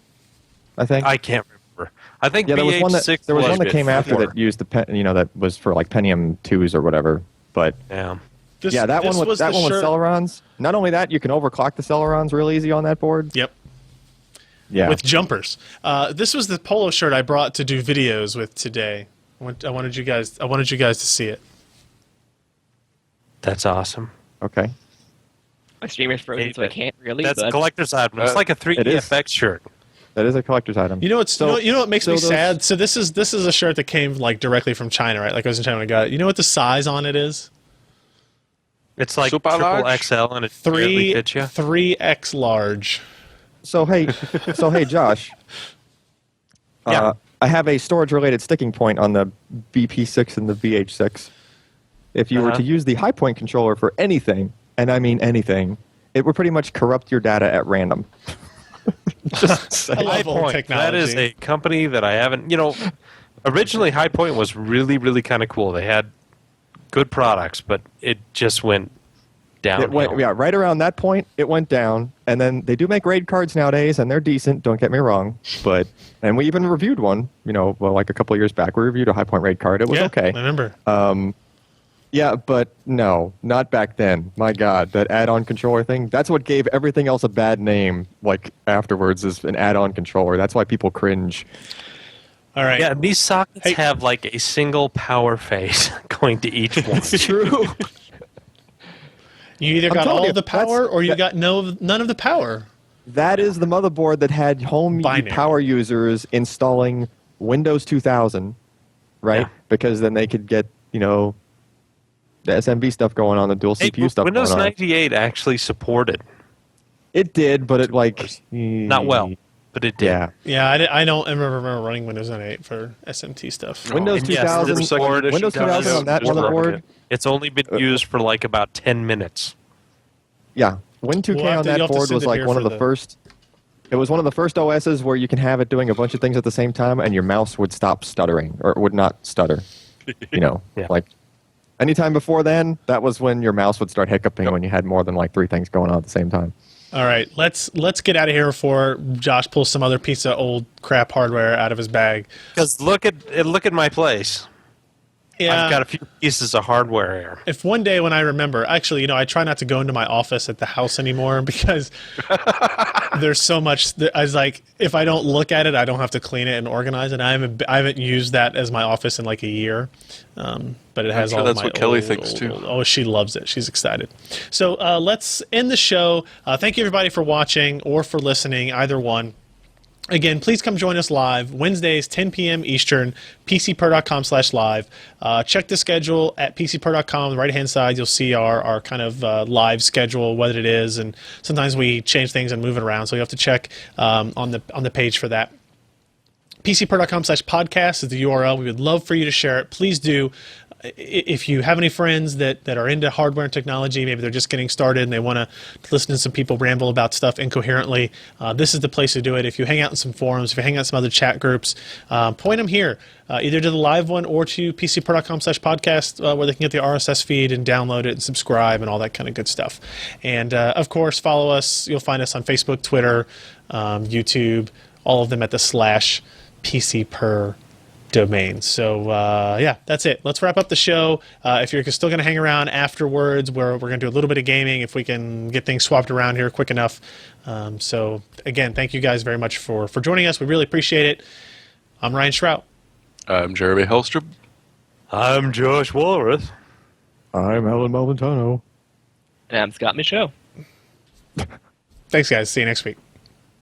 I think. I can't remember. I think yeah, there was one that BH6 there was one that bit came after before. that used the that was for like Pentium 2s or whatever. But Yeah. This- yeah, that this one with was that the one with shirt- Celerons. Not only that, you can overclock the Celerons real easy on that board. Yep. Yeah. With jumpers. This was the polo shirt I brought to do videos with today. I wanted you guys to see it. That's awesome. Okay. My stream is frozen, Hey, so I can't really. That's but a collector's item. It's like a 3D it is. effects shirt. That is a collector's item. You know what's So- you know what makes so me those- sad? So this is a shirt that came like directly from China, right? Like I was in China when I got it. You know what the size on it is? It's like Super triple large? XL and it barely fits you. 3X large. So hey, Josh. Yeah. I have a storage-related sticking point on the BP6 and the VH6. If you were Uh-huh. to use the high point controller for anything, and I mean anything, it would pretty much corrupt your data at random. Just saying. I love High old Point. That is technology. a company that I haven't. Originally High Point was really, really kind of cool. They had good products, but it just went downhill. It went, yeah, right around that point, it went down. And then they do make raid cards nowadays, and they're decent. Don't get me wrong. And we even reviewed one. Like a couple of years back, we reviewed a High Point raid card. It was Yeah, okay. I remember. Yeah, but no, not back then. My God, that add-on controller thing—that's what gave everything else a bad name. Like afterwards, is an add-on controller. That's why people cringe. All right. Yeah, these sockets Hey. have like a single power phase going to each one. True. You either I'm got telling all you, the power that's- or you that- got none of the power. That is the motherboard that had home Binary. power users installing Windows 2000, right? Yeah. Because then they could get the SMB stuff going on, the dual Hey, CPU stuff Windows going on. 98 actually supported. It did, but it Not well, but it did. Yeah. Yeah, I don't remember running Windows 98 for SMT stuff. Windows And yes, 2000, the second edition Windows 2000 on that does work. motherboard. It's only been used for like about 10 minutes. Yeah, Win2K We'll have on to- that you'll have to board send was it like here one for of the the- first. It was one of the first OSs where you can have it doing a bunch of things at the same time, and your mouse would stop stuttering or it would not stutter. Yeah. Like Anytime before then, that was when your mouse would start hiccuping when you had more than like 3 things going on at the same time. All right, let's get out of here before Josh pulls some other piece of old crap hardware out of his bag. Because look at my place. Yeah. I've got a few pieces of hardware here. If one day when I remember, actually, I try not to go into my office at the house anymore because there's so much. I was like, if I don't look at it, I don't have to clean it and organize it. I haven't used that as my office in like a year, but it has sure all that's my what Kelly old- thinks, old- too. old- Oh, she loves it. She's excited. So let's end the show. Thank you everybody for watching or for listening, either one. Again, please come join us live Wednesdays, 10 p.m. Eastern, pcper.com/live. Check the schedule at pcper.com. On the right-hand side, you'll see our kind of live schedule, what it is, and sometimes we change things and move it around, so you have to check on the page for that. pcper.com/podcast is the URL. We would love for you to share it. Please do. If you have any friends that are into hardware and technology, maybe they're just getting started and they want to listen to some people ramble about stuff incoherently, this is the place to do it. If you hang out in some forums, if you hang out in some other chat groups, point them here, either to the live one or to pcper.com/podcast, where they can get the RSS feed and download it and subscribe and all that kind of good stuff. And, of course, follow us. You'll find us on Facebook, Twitter, YouTube, all of them at the /PCPer domain. So yeah, that's it. Let's wrap up the show. If you're still going to hang around afterwards, we're going to do a little bit of gaming if we can get things swapped around here quick enough. So again, thank you guys very much for joining us. We really appreciate it. I'm Ryan Shrout. I'm Jeremy Hellstrom. I'm Josh Walrath. I'm Alan Malventano. And I'm Scott Michaud. Thanks guys. See you next week.